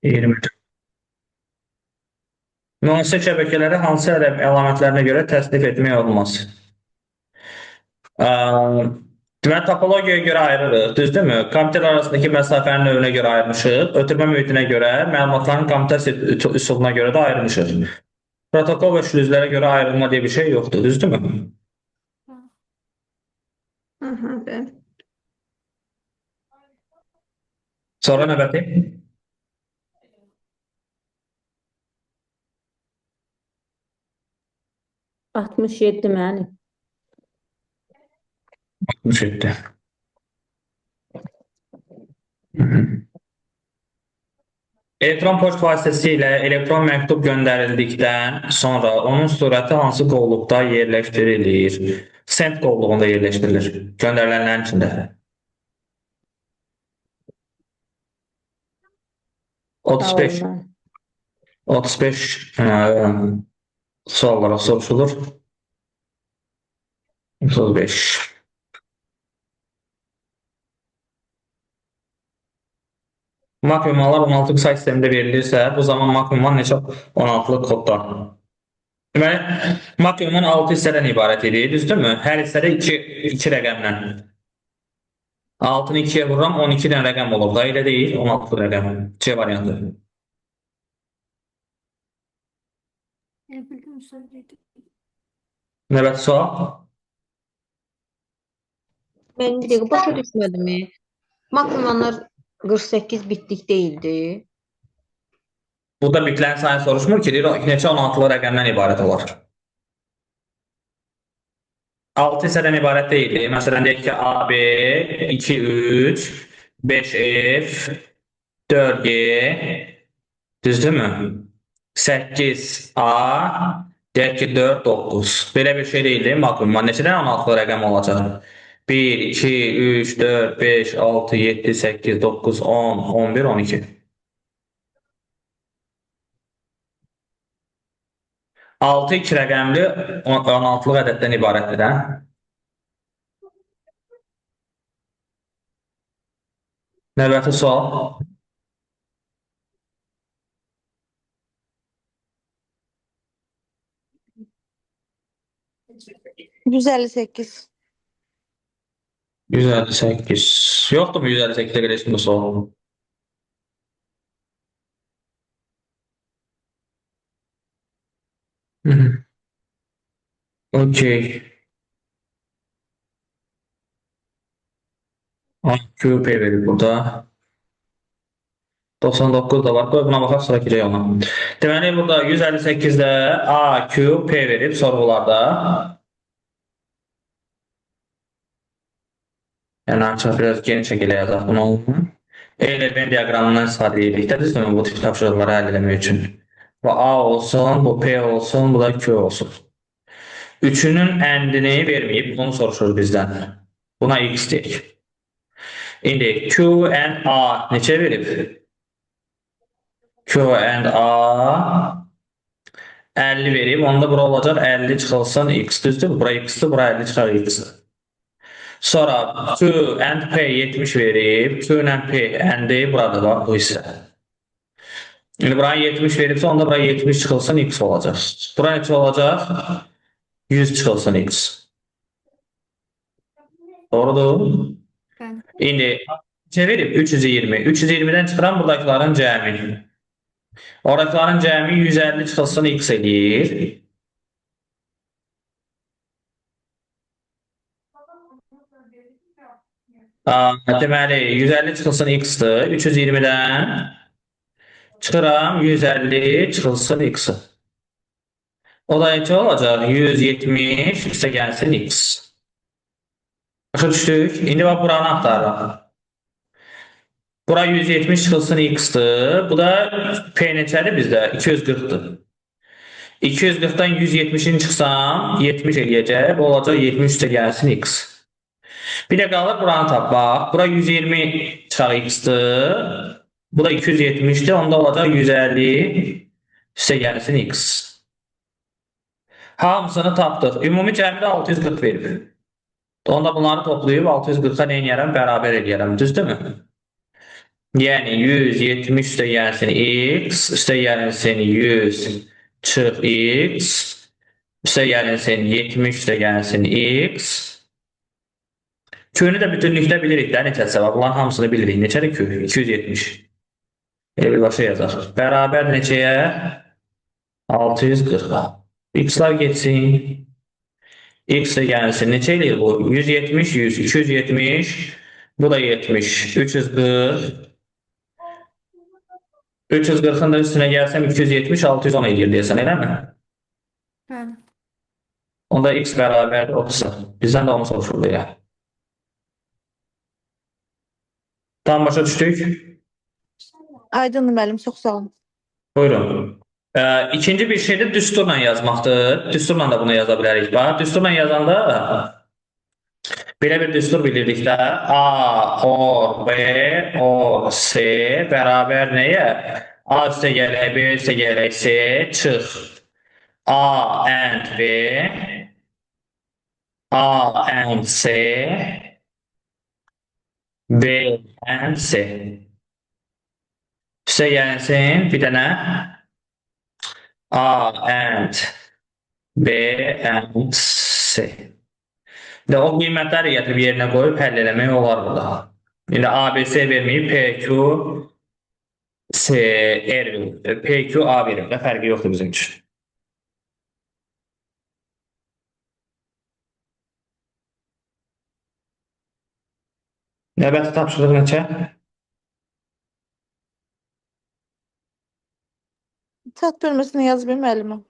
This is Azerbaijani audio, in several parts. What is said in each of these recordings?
20. Müasir şəbəkələri hansı əlamətlərinə görə təsnif etmək olmaz? Ə, Deməli, topologiyaya görə ayırırıq, düzdürmü? Komitələr arasındakı məsafənin növünə görə ayırmışıq, ötürmə mühitinə görə, məlumatların komitə üsuluna görə də ayırmışıq. Protokol və şlüzlərə görə ayrılma diye bir şey yoxdur, düzdürmü? Evet. Sonra növbəti. 67 müəllim. 67. Elektron poçt vasitəsilə elektron məktub göndərildikdən sonra onun surəti hansı qovluqda yerləşdirilir? Send qovluğunda yerləşdirilir. Göndərilənlərin içində. 35. 35 suallara soruşulur. 35. Maksimumlar 16 say sistemində verilirsə, bu zaman maksimumlar neçə 16-lıq kodda? Deməli, maksimumdan 6 hissədən ibarət edir, düzdürmü? Hər hissədə 2 rəqəmlə. 6-nı 2-yə vururam, 12 dən rəqəm olur da, elə deyil, 16 rəqəm. C variantı. Növbəti sual. Ben bir dəqiqə başa düşmədim. Maksimumlar 48 bitlik değildi. Burada bitlərin sayını soruşmur ki, deyir, neçə 16-lı rəqəmdən ibarət olar. 6 hissədən ibarət deyil. Məsələn, deyək ki, A, B, 2, 3, 5, F, 4, G, düzdürmü? 8, A, deyək ki, 4, 9. Belə bir şey deyil, maksimum. Neçədən 16-lı rəqəm olacaq? 1, 2, 3, 4, 5, 6, 7, 8, 9, 10, 11, 12. 6 2 rəqəmli 16-lıq ədəddən ibarətdir, hə? Növbəti sual. %58. 158. Yoxdur mu 158-də qədər sual? Okey. QP verir burada. 99 da var. Qoy buna baxaq, sonra girək ona. Deməli, burada 158-də A, Q, P verib sorğularda. Yəni, açıq biraz geniş şəkildə yazaq bunu. E ilə Venn diaqramından istifadə edirik. Düzdürmü bu tip tapşırıqları həll etmək üçün? Bu A olsun, bu P olsun, bu da Q olsun. Üçünün əndini verməyib, bunu soruşur bizdən. Buna X deyək. İndi Q and A neçə verib? Q and A 50 verib. Onda bura olacaq 50 çıxılsın X. Düzdür? Bura X-dir, bura 50 çıxar X-dir. Sonra Q and P 70 verib. Q and P endi burada da bu hissə. İndi buraya 70 veribsə, onda buraya 70 çıxılsın X olacaq. Buraya neçə olacaq? 100 çıxılsın X. Doğrudur. İndi neçə verib? 320. 320-dən çıxıram buradakilərin cəmi. Oradakilərin cəmi 150 çıxılsın X edir. Deməli, 150 çıxılsın X-dir. 320-dən çıxıram 150 çıxılsın X-i. O da neçə olacaq? 170 üstə gəlsin X. Başa düşdük. İndi bax, buranı axtarırıq. Bura 170 çıxılsın X-dir. Bu da P neçədir bizdə? 240-dır. 240-dan 170-ini çıxsam, 70 eləyəcək. Bu olacaq 70 üstə gəlsin X. Bir də qalır buranı tapmaq. Bura 120 çıxaq X-dir. Bu da 270-dir. Onda olacaq 150 üstə gəlsin X. Hamısını tapdıq. Ümumi cəmdə 640 verib. Onda bunları toplayıb 640-a nə edərəm? Bərabər edərəm. Düzdürmü? Yəni 170 üstə gəlsin x, üstə gəlsin 100 çıx x, üstə gəlsin 70 üstə gəlsin x. Köyünü də bütünlükdə bilirik də neçəsə var. Bunların hamısını bilirik. Neçədir köy? 270. Elə birbaşa yazaq. Bərabər neçəyə? 640. X-lar geçsin. X də gəlsin. Neçə eləyir bu? 170, 100, 270. Bu da 70. 340. 340'ın da üstüne gelsem 270, 610 edir deyəsən, elə mi? Bəli. Onda x bərabər 30. Bizdən də onu soruşurdu ya. Tam başa düşdük. Aydın müəllim, çox sağ olun. Buyurun. İkinci bir şey de düsturla yazmaqdır. Düsturla da bunu yaza bilərik. Bax, düsturla yazanda belə bir düstur bilirdik də. A, O, B, O, C bərabər nəyə? A üstə gələk, B üstə gələk, C çıx. A and B, A and C, B and C. Üstə gəlsin bir dənə A and B and C. Və o qiymətləri gətirib yerinə qoyub həll eləmək olar burada. İndi ABC verməyib PQ C R verir. PQ A verir. Və fərqi yoxdur bizim üçün. Növbəti tapşırıq neçə? Çat bölməsini yazıb müəllimə.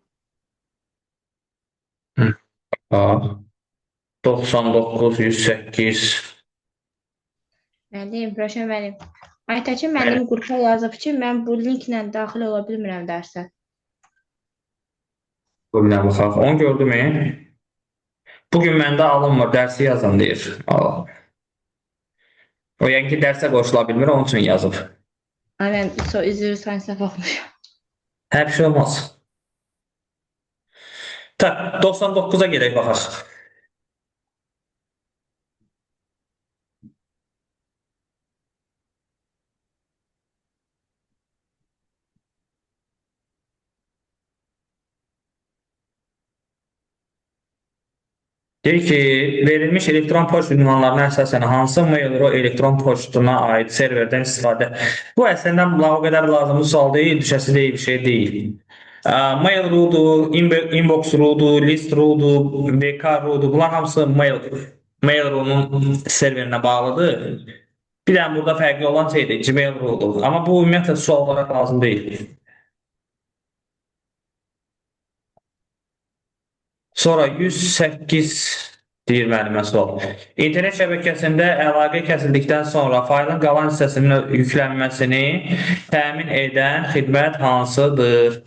A 99 108. Müəllim, Röşən müəllim. Aytəkin müəllim qrupa yazıb ki, mən bu linklə daxil ola bilmirəm dərsə. Bugünə baxaq. Onu gördüm. Bugün məndə alınmır, dərsi yazın deyir. O yəni ki, dərsə qoşula bilmir, onun üçün yazıb. Mən üzrü sayınsa baxmışam. Hər şey olmaz. Tak, 99'a gerek baxaq. Deyir ki, verilmiş elektron poçt ünvanlarına əsasən hansı Mail.ru elektron poçtuna aid serverdən istifadə? Bu əslində o qədər lazımlı sual deyil, düşəsi deyil, bir şey deyil. Mail.ru-dur, Inbox.ru-dur, List.ru-dur, VK.ru-dur. Bunlar hamısı Mail.ru-nun serverinə bağlıdır. Bir dənə burada fərqli olan şeydir, Gmail.ru-dur. Amma bu ümumiyyətlə sual olaraq lazım deyil. Sonra 108 deyir müəllimə sual. İnternet şəbəkəsində əlaqə kəsildikdən sonra faylın qalan hissəsinin yüklənməsini təmin edən xidmət hansıdır?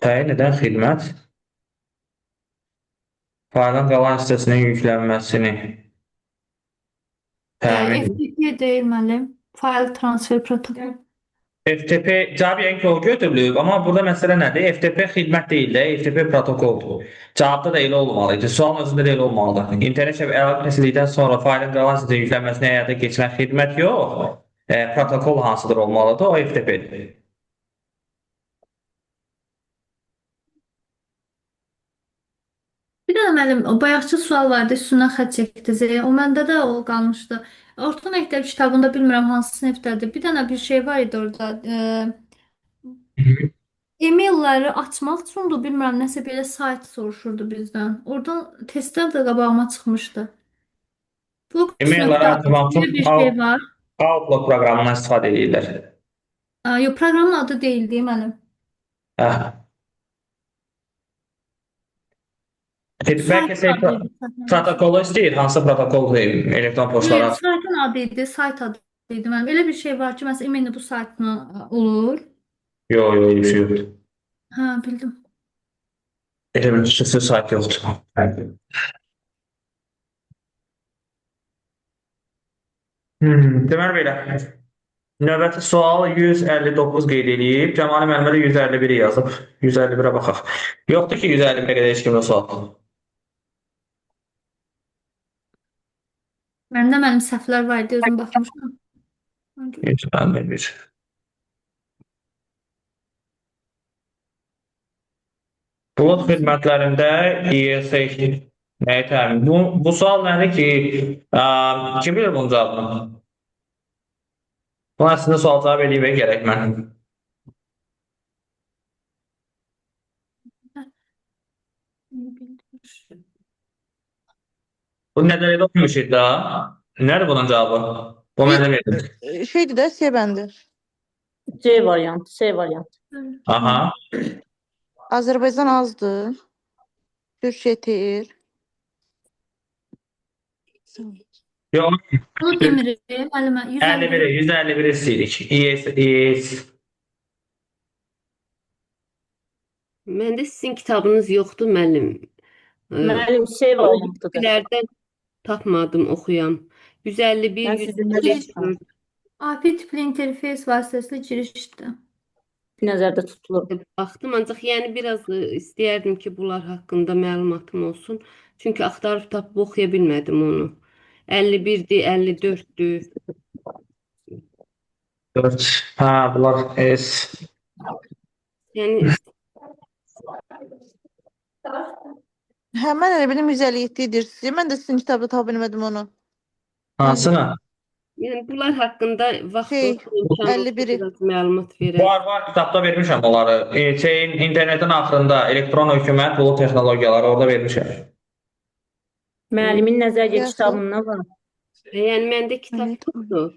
Təyin edən xidmət faylın qalan hissəsinin yüklənməsini təmin FTP deyil müəllim. File transfer protokolu. FTP cavab yəni ki, o götürülüb, amma burada məsələ nədir? FTP xidmət deyil də, FTP protokoldur. Cavabda da elə olmalıydı, sualın özündə də elə olmalıdır. İnternet əlaqə kəsildikdən sonra faylın qalan hissəsinin yüklənməsini həyata keçirən xidmət yox, protokol hansıdır olmalıdır, o FTP-dir. Bir dənə müəllim, o bayaqçı sual vardı, üstündən xətt çəkdiniz. O məndə də o qalmışdı. Orta məktəb kitabında bilmirəm hansı sinifdədir. Bir dənə bir şey var idi orada. E-mailləri açmaq üçündür, bilmirəm nəsə belə sayt soruşurdu bizdən. Oradan testlər də qabağıma çıxmışdı. E-mailləri açmaq üçün bir şey var. Outlook proqramından istifadə edirlər. Yox, proqramın adı deyil, deyim müəllim. Bəlkə protokolu istəyir, hansı protokol elektron poçtlara? Yox, saytın adı idi, sayt adı idi müəllim. Elə bir şey var ki, məsələn, e-maildə bu saytına olur. Yox, yox, bir şey yoxdur. Hə, bildim. Elə bir xüsusi sayt yoxdur. Deməli belə. Növbəti sual 159 qeyd edilib. Cəmali müəllimə də 151 yazıb. 151-ə baxaq. Yoxdur ki, 151-ə qədər heç kimdə sual. Məndə mənim səhvlər var idi, özüm baxmışam. Ona görə. 151. Bulut xidmətlərində ESA nəyi təmin? Bu sual nədir ki, kim bilir bunun cavabını? Buna əslində sual cavab eləyib gərək mən. Bu nədən elə oxumuşuz da? Nədir bunun cavabı? Bu mənə verir. Şeydi də C bəndi. C variantı, C variantı. Aha. Azərbaycan azdır. Türkiyə deyir. Yox, Bunu demirik, müəllimə. 51, 151 istəyirik. ES. Məndə sizin kitabınız yoxdur müəllim. Müəllim C O variantıdır. bilgilərdən tapmadım oxuyam. 151, Mən sizinlə 154. geçmişəm. AP tipli interfeys vasitəsilə girişdir. Nəzərdə tutulur. Baxdım, ancaq yəni biraz istəyərdim ki, bunlar haqqında məlumatım olsun. Çünki axtarıb tapıb oxuya bilmədim onu. 51-dir, 54-dür. 4. Ha, bunlar S. Yəni Hə, mən elə bilim 157 edir. Mən də sizin kitabda tapa bilmədim onu. Hansına? Yəni bunlar haqqında vaxt Şey, olsa, imkan olsa 51-i. biraz məlumat verək. Var, kitabda vermişəm onları. İnternetin axırında elektron hökumət, bulut texnologiyaları orada vermişəm. Müəllimin nəzəriyyə Yaxşı. kitabında var. Yəni məndə kitab Evet. yoxdur.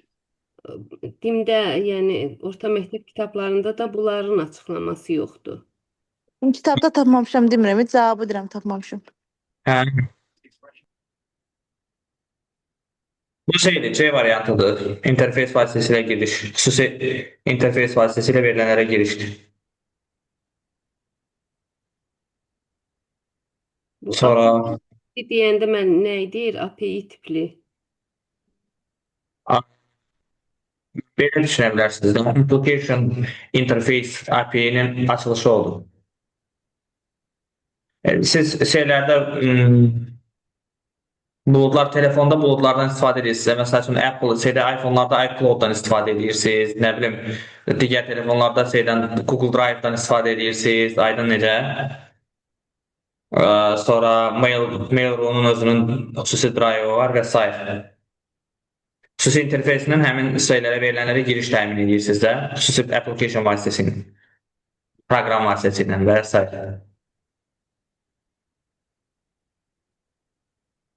Dimdə, yəni orta məktəb kitablarında da bunların açıqlaması yoxdur. Kitabda tapmamışam demirəm, heç cavabı deyirəm tapmamışam. Hə. Bu şeydir, C variantıdır. İnterfeys vasitəsilə giriş. Xüsusi interfeys vasitəsilə verilənlərə girişdir. Bu Sonra API deyəndə mən nə deyir? API tipli. belə düşünə bilərsiniz. Application Interface API-nin açılışı oldu. Siz şeylərdə buludlar, telefonda buludlardan istifadə edirsiniz. Məsəl üçün iPhone-larda iCloud-dan istifadə edirsiniz. Nə bilim, digər telefonlarda Google Drive-dan istifadə edirsiniz. Aydın necə? Sonra Mail.ru-nun özünün xüsusi drive var və s. Xüsusi interfeysinin həmin şeylərə verilənlərə giriş təmin edirsiniz də. Xüsusi application vasitəsilə, proqram vasitəsilə və s.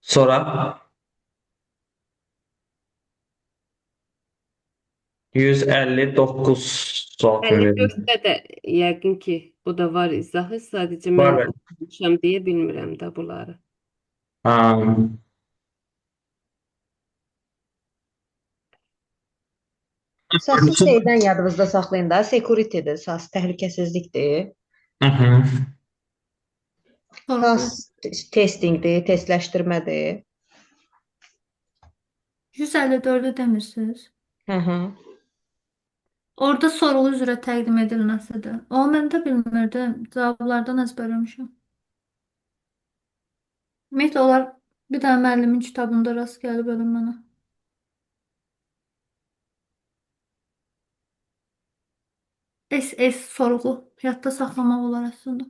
Sonra 159 sual kimi verilmiş. 54-də də yəqin ki, o da var izahı. Sadəcə Var, mən var. oxumuşam deyə bilmirəm də bunları. Əsası şeydən yadınızda saxlayın da, security-dir, əsas təhlükəsizlikdir. SAS testingdir, testləşdirmədir. 154-ü demirsiniz. Hı. Orada sorğu üzrə təqdim edilməsidir. O mən də bilmirdim. Cavablardan əzbərləmişəm. Ümumiyyətlə onlar bir dənə müəllimin kitabında rast gəlib ölüm mənə. SS sorğu həyatda saxlamaq olar əslində.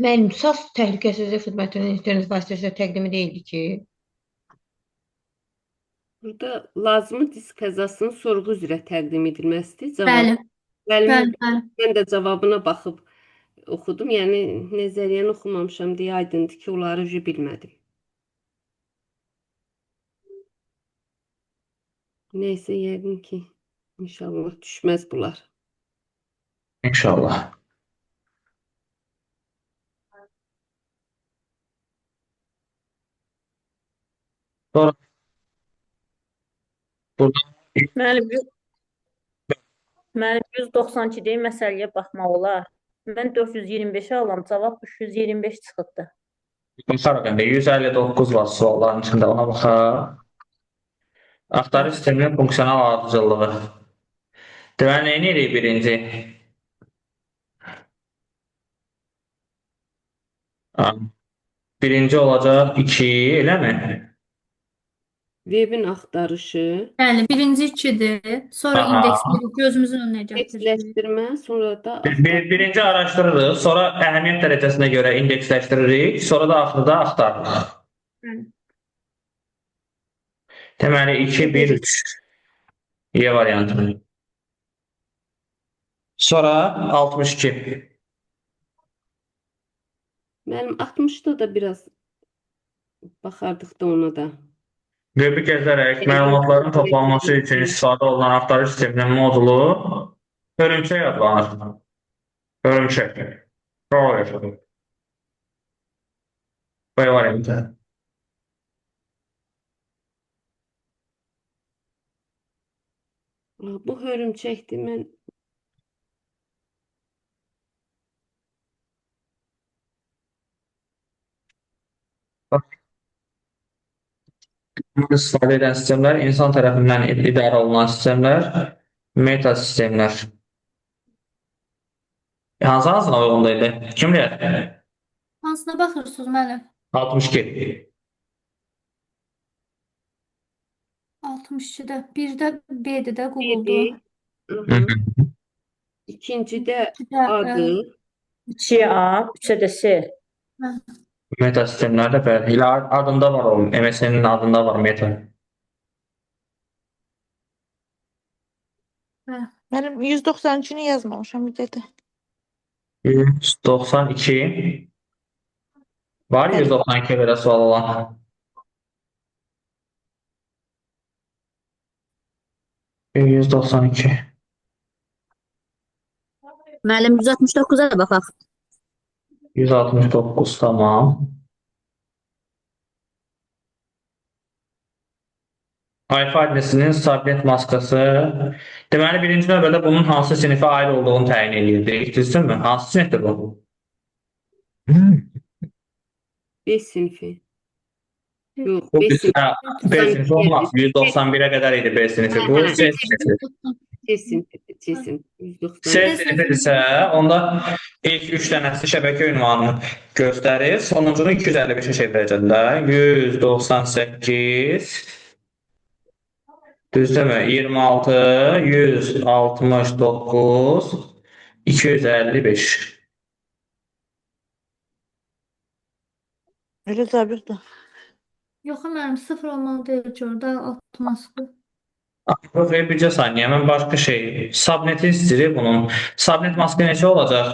Mənim SAS təhlükəsizlik xidmətinin internet vasitəsilə təqdimi deyildi ki. Burada lazımı disk qəzasının sorğu üzrə təqdim edilməsidir. Bəli. Müəllimin Bəli. mən də cavabına baxıb oxudum. Yəni nəzəriyyəni oxumamışam deyə aydındır ki, onları bilmədim. Neysə, yəqin ki, inşallah düşməz bunlar. İnşallah. Sonra burada Müəllim 192-dəyi məsələyə baxmaq olar. Mən 425-i alam, cavab 325 çıxıbdı. baxarıq indi 159 var sualların içində, ona baxaq. Axtarış sisteminin funksional ardıcıllığı. Deməli, nə edirik birinci? Birinci olacaq 2, eləmi? Webin axtarışı, Bəli, birinci 2-dir. Sonra Aha. indeksləri gözümüzün önünə gətiririk. indeksləşdirmə, sonra da Birinci araşdırırıq, sonra əhəmiyyət dərəcəsinə görə indeksləşdiririk, sonra da axırda axtarırıq. Bəli. Deməli 2, 1, 3. Y variantı. Sonra 62. Mənim 60-da da biraz baxardıq da ona da. Web'i gəzərək məlumatların toplanması üçün istifadə olunan axtarış sisteminin modulu hörümçək adlanır. Hörümçək. Crawler. B variantı. Bu hörümçəkdir. Mən İstifadə edən sistemlər insan tərəfindən idarə olunan sistemlər, meta sistemlər. Hansı-hansına uyğun idi? Kim bilir? Hansına baxırsınız müəllim? 62. 62-də. Birdə B-dir də Google-dur. Biri, ikincidə İkidə, adı, 2A, 3-ə də C. Meta sistemlərdə bəli. Elə adında var o. MSN-in adında var meta. Mənim 192-ni yazmamışam bir dədə. 192. Var 192 belə sual olan. %92. Müəllim 169-a da baxaq. 169 tamam. Alfa adresinin sabit maskası. Deməli birinci növbədə bunun hansı sinifə aid olduğunu təyin edirdik. Düzdürmü? Hansı sinifdir bu? B sinfi. Yox, Bu B sinfi. B sinifi olmaz. 191'e kadar idi B sinifi. Bu C sinifi. C sinfi. C sinfi. 190. C sinifi ise onda ilk 3 dənəsi şəbəkə ünvanını göstərir. Sonuncunu 255'e çevirəcəm də. 198 düzdürmü? 26 169 255. Elə zabitdir. Yox, müəllim 0 olmalı deyil ki, orada alt maskı. Ve bircə saniyə, mən başqa şey. Subneti istəyir bunun. Subnet maskı neçə olacaq?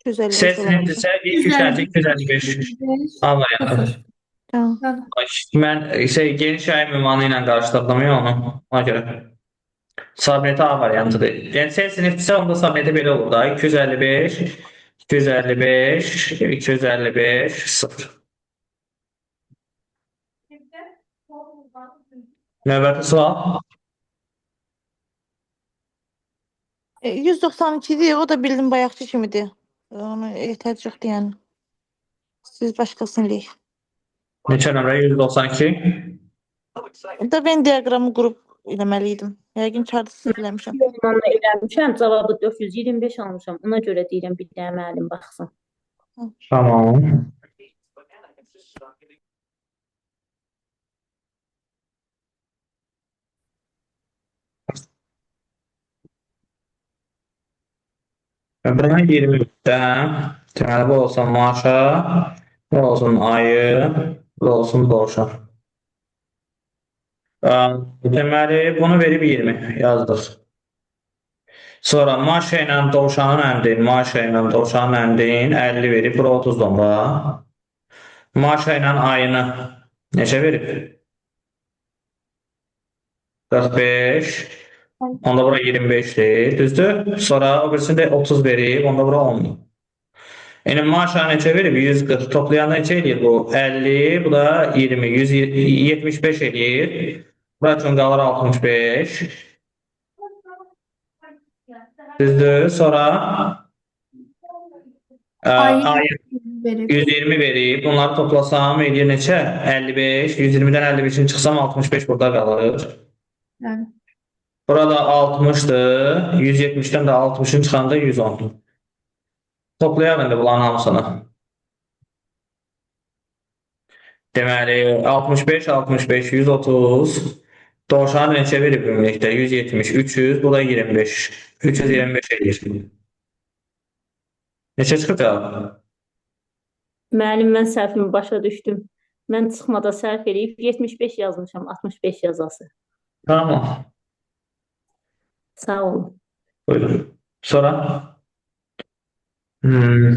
255 C sinifdir ise ilk 3 dənəsi 255. A variantı. Tamam. Ay, mən geniş yayım ünvanı ilə qarşıladım ya onu. Ona görə. Subneti A variantıdır. Yəni C sinifdirsə onda subneti belə olur da. 255 255 255 0. Növbəti sual. 192'dir, o da bildim bayaqçı kimidir. Ona ehtiyac yoxdur yəni. Siz başqasını deyin. Neçə nömrə? 192. Da ben diaqramı qrup eləməliydim. Yəqin çarəsiz eləmişəm. Ondan eləmişəm, cavabı 425 almışam. Ona görə deyirəm bir dənə müəllim baxsın. Tamam. Ben 23'ten deməli bu olsun maaşa, bu olsun ayı, bu olsun borca. Deməli bunu verib 20 yazdıq. Sonra maaş ilə dovşanın əmdin, maaş ilə dovşanın əmdin 50 verib, bura 30 donda. Maaş ilə ayını neçə verib? 45. Onda bura 25'dir, düzdür? Sonra o birisinde 30 verib, onda bura 10'dur. Yəni maaş ayı neçə verib? 140. Toplayanda neçə eləyir bu? 50, bu da 20, 175 eləyir. Bura üçün qalır 65. Düzdür? Sonra ayı Verib. 120 verib. Bunları toplasam eləyir neçə? 55. 120'dən 55'in çıxsam 65 burada qalır. Yəni. Burada 60'dır. 170'den de 60'ın çıxanda 110'dur. Toplayalım indi bunların hamısını. Deməli 65, 65, 130. Dovşanı neçə verib ümumilikdə? 170, 300, bu da 25. 325 edir. Neçə çıxacaq? Müəllim, mən səhvimi başa düşdüm. Mən çıxmada səhv eləyib 75 yazmışam, 65 yazası. Tamam. Sağ olun. Buyurun. Sonra? Hmm.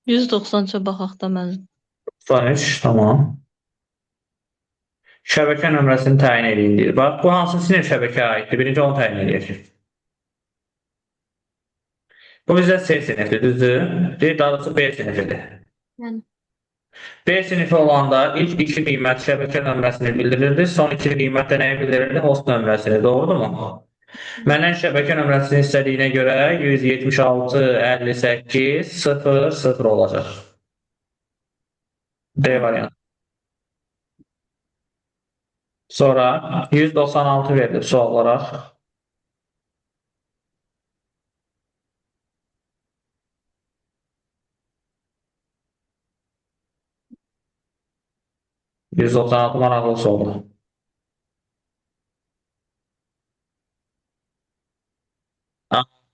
190-a baxaq da mən. 93, tamam. Şəbəkə nömrəsini təyin edin deyir. Bax, bu hansı sinif şəbəkəyə aiddir? Birinci onu təyin edək. Bu bizdə C sinifidir, düzdür? Deyir, daha doğrusu B sinifidir. Yəni. B sinifi olanda ilk iki qiymət şəbəkə nömrəsini bildirirdi, son iki qiymət də nəyi bildirirdi? Host nömrəsini, doğrudurmu? Məndən şəbəkə nömrəsini istədiyinə görə 176, 58, 0, 0 olacaq. D variantı. Sonra 196 verilib sual olaraq. %96 maraqlı sualdır.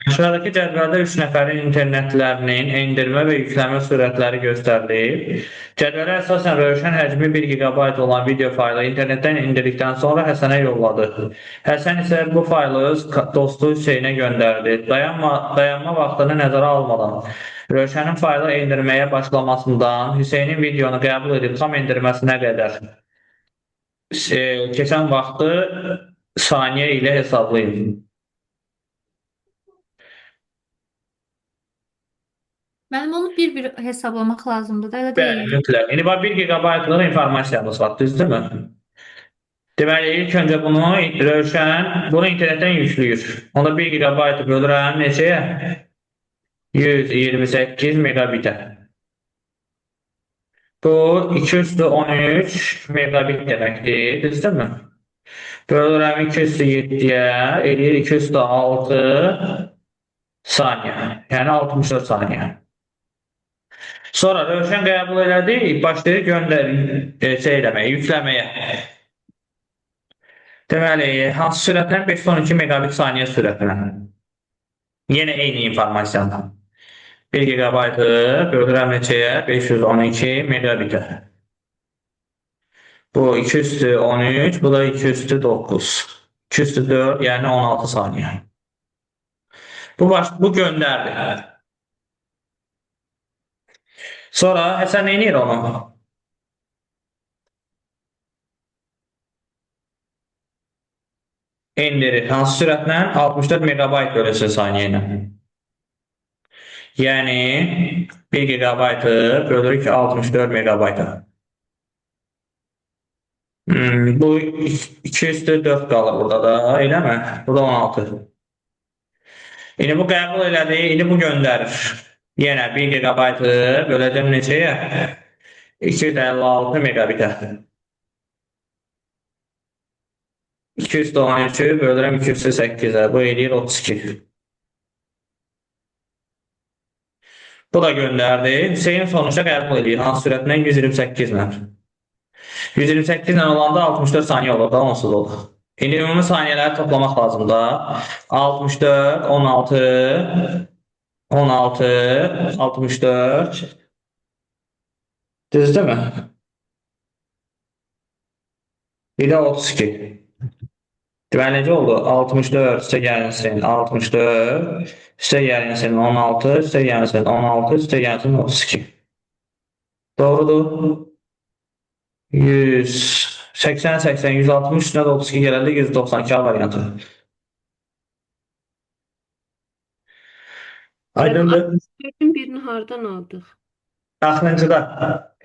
Aşağıdakı cədvəldə 3 nəfərin internetlərinin endirmə və yükləmə sürətləri göstərilir. Cədvələ əsasən Rövşən həcmi 1 GB olan video faylı internetdən indirdikdən sonra Həsənə yolladı. Həsən isə bu faylı öz dostu Hüseynə göndərdi. Dayanma vaxtını nəzərə almadan Rövşənin faylı endirməyə başlamasından Hüseynin videonu qəbul edib tam endirməsinə qədər keçən vaxtı saniyə ilə hesablayın. Mənim onu bir-bir hesablamaq lazımdır da, elə Bəli, deyil. mütləq. İndi bax 1 GB-lıq informasiyamız var, düzdürmü? Deməli, ilk öncə bunu Rövşən bunu internetdən yükləyir. Onda 1 GB bölürəm neçəyə? 128 megabitə. Bu 213 megabit deməkdir, düzdürmü? Bölürəm 207-yə, eləyir 206 saniyə, yəni 64 saniyə. Sonra Rövşən qəbul elədi, başlayır eləməyə, yükləməyə. Deməli, hansı sürətlə? 512 megabit saniyə sürətlə. Yenə eyni informasiyadan. 1 GB bölürəm neçəyə? 512 megabitə. Bu 213, bu da 209. 204, yəni 16 saniyə. Bu göndərdi. Sonra Həsən nə edir onu? İndirir. Hansı sürətlə? 64 megabayt bölünsün saniyə ilə. Yəni 1 GB bölürük 64 megabayta. Bu 204 qalır burada da, eləmi? Bu da 16. İndi bu qəbul elədi, indi bu göndərir. Yenə 1 GB böləcəm neçəyə? 256 megabitə. 213-ü bölürəm 208-ə. Bu eləyir 32. Bu da göndərdi. Hüseyin sonuçta qəbul edir. Hansı sürətlə? 128 ilə. 128 ilə olanda 64 saniyə olur da, onsuz olur. İndi ümumi saniyələri toplamaq lazımdır. 64, 16, 16, 64. Düzdürmü? Bir də 32. Deməli, necə oldu? 64 üstə gəlsin 64, üstə gəlsin 16, üstə gəlsin 16, üstə gəlsin 32. Doğrudur. 100, 80, 80, 160, üstünə də 32 gələndə 192 variantı. Aydındır. Birini hardan aldıq? Axırıncıda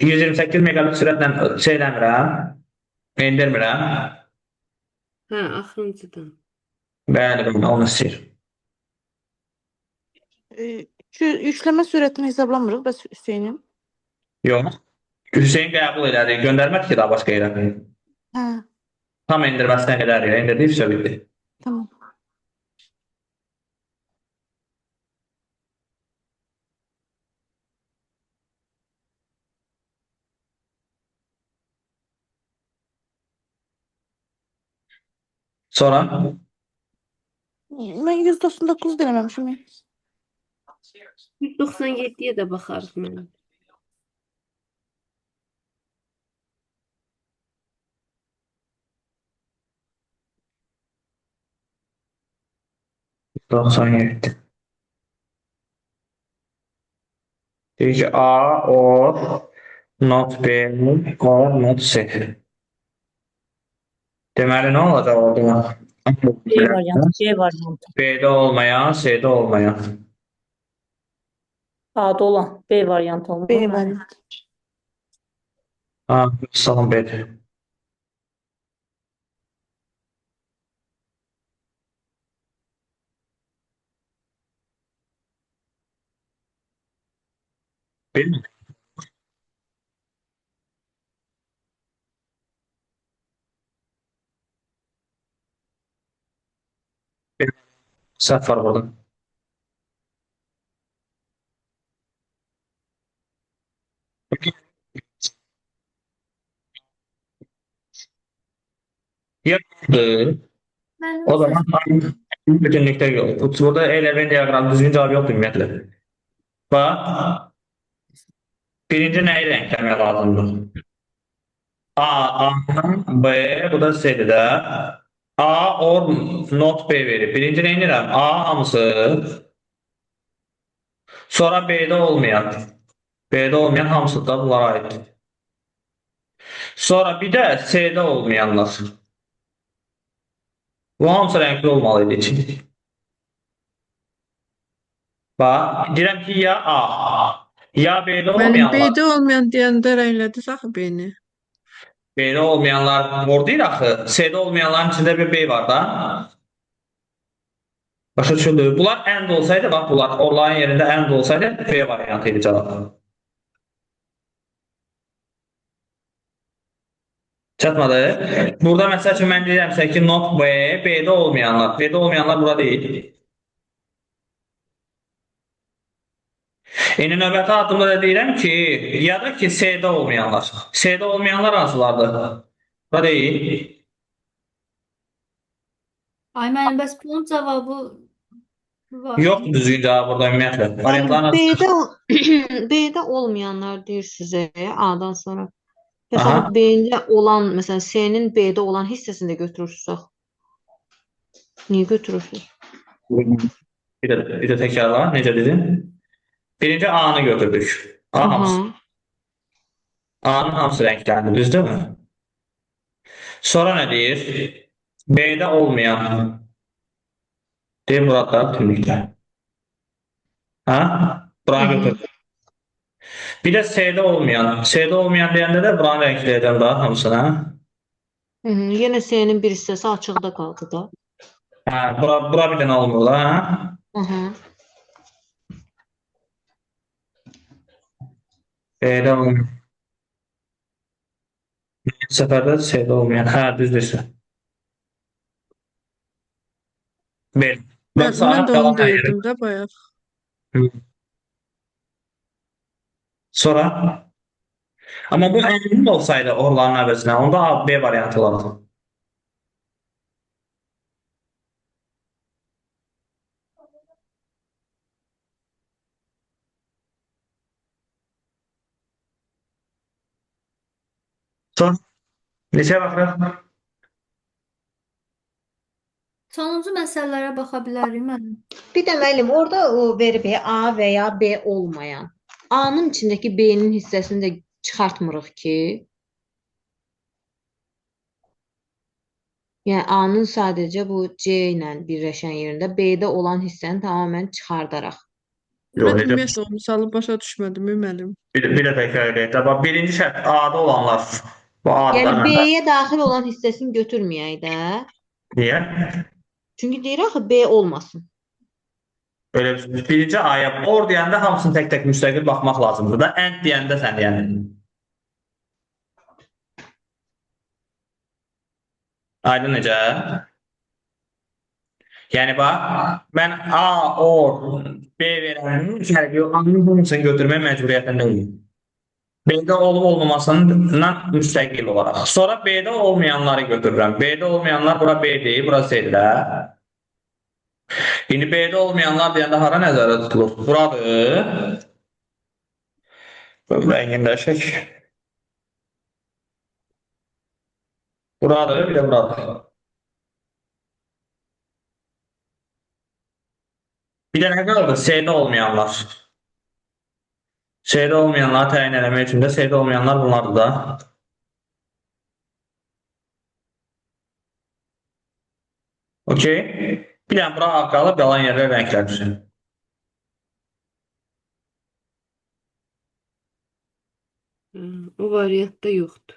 128 megabit sürətlə eləmirəm, endirmirəm. Hə, axırıncıdan. Bəli, onu istəyir. Yükləmə sürətini hesablamırıq bəs Hüseynin. Yox. Hüseyin qəbul elədi, göndərmədi ki, daha başqa yerə. Hə, Tam endirməsinə qədər endirdi, söyledi. tamam. Sonra Mən 199 deməmişim. 197'ye de bakarız müəllim. doksan yedi. Deyir ki, A or not B or not C. Deməli, nə olacaq orada? B variantı, B variantı. B'de olmayan, C'de olmayan. A'da olan B variantı olmalı. B variant. Ha, salam B'de. B mi? B. Səhv var burada. Yaptı. Müəllim, O zaman bütünlükdə yox. Burada elə Venn diaqramı düzgün cavab yoxdur ümumiyyətlə. Bax, birinci nəyi rəngləmək lazımdır? A, B, bu da C'dir də. A or not B verir. Birinci nə edirəm? A hamısı. Sonra B'də olmayan. B'də olmayan hamısı da bunlara aiddir. Sonra bir də C'də olmayanlar. Bu hamısı rəngli olmalıydı içində. Bax, deyirəm ki, ya A, ya B'də Müəllim, olmayanlar. B'də olmayan deyəndə rənglədiz axı B-ni. B'də olmayanlar mor deyil axı. C'də olmayanların içində bir B var da. Başa düşüldü. Bunlar and olsaydı, bax bunlar onların yerində and olsaydı B variantı idi cavab. Çatmadı. Burada məsəl üçün mən deyirəmsə ki, not B, B'də olmayanlar. B'də olmayanlar burada deyil. İndi növbəti addımda da deyirəm ki, ya da ki, C'də olmayanlar. C'də olmayanlar hansılardır? Burada deyil. Ay müəllim, bəs bunun cavabı var. Yoxdur düzgün cavab burada ümumiyyətlə. Variantların B'də olmayanlar deyir sizə A'dan sonra. Aha. Məsələn, B'də olan, məsələn, C'nin B'də olan hissəsini də götürürsünüz. Niyə götürürsünüz? Bir də təkrarla. Necə dedin? Birinci A'nı götürdük. A hamısı. Aha. A'nın hamısı rəngləndi, düzdürmü? Sonra nə deyir? B'də olmayan. Deyir burada bütünlükdə. Ha? Buranı götürdük. Bir də C'də olmayan. C'də olmayan deyəndə də buranı rəngləyəcəm daha hamısına. Yenə C'nin bir hissəsi açıqda qaldı da. Hə, bura bir dənə olmur da, hə? Aha. B'də olmayan. Bir səfərdə C'də olmayan. Hə, düzdürsə. B. Mən də onu deyirdim də bayaq. Sonra. Amma bu əmin olsaydı orların əvəzinə, onda A, B variantı olardı. Sonra. Neçə baxırıq? Sonuncu məsələlərə baxa bilərik müəllim. Bir də müəllim, orada o verib A və ya B olmayan. A'nın içindəki B'nin hissəsini də çıxartmırıq ki. Yəni A'nın sadəcə bu C ilə birləşən yerində B'də olan hissəni tamamilə çıxardaraq. Yox, Mən necə? ümumiyyətlə o misalı başa düşmədim müəllim. Bir də təkrar edək. Bax, birinci şərt A-da olanlar. Bu A-da. Yəni B'yə daxil olan hissəsini götürməyək də. Niyə? Çünki deyir axı B olmasın. Öyle birinci aya or deyəndə hamısını tək-tək müstəqil baxmaq lazımdır da. And deyəndə sən yəni. Aydın necə? Yəni bax, mən A, or, B verənin fərqi yox. Anın hamısını götürmək məcburiyyətində olum. B'de olup olmamasından müstəqil olaraq. Sonra B'de olmayanları götürürəm. B'de olmayanlar bura B deyil, bura C-lər. İndi B'de olmayanlar deyəndə hara nəzərdə tutulur? Buradır. Rəngini dəyişək. Buradır, bir də buradır. Bir də nə qaldı? C'de olmayanlar. C'de olmayanları təyin eləmək üçün də C'de olmayanlar bunlardır da. Okey. Bir dənə bura ağ qalıb, qalan yerlər rənglənir. O variantda yoxdur.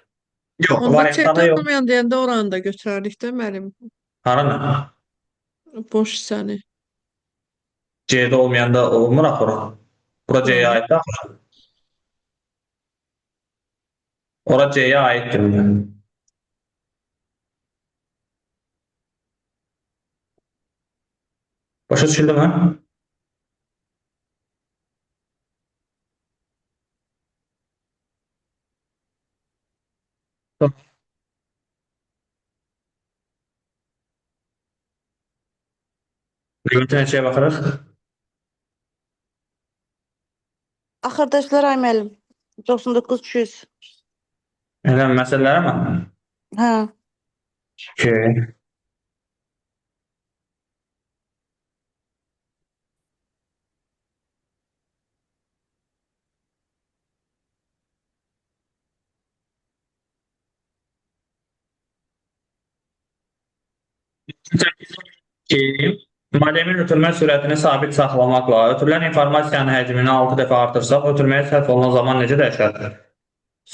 Yox, Onda variantlarda çəkdə yox. olmayan deyəndə oranı da götürərdik də müəllim. Hara nə? Boş hissəni. C'de olmayanda olmur axı ora. Bura C'ye aiddir axı. Ora C'ye aiddir. Başa düşüldü mü? Limiti neçəyə baxırıq? Axırdakılar ay müəllim. 99-200. Elə məsələlərə mi? Hə. Okey. Ki, modemin ötürmə sürətini sabit saxlamaqla ötürülən informasiyanın həcmini 6 dəfə artırsaq, ötürməyə sərf olunan zaman necə dəyişər?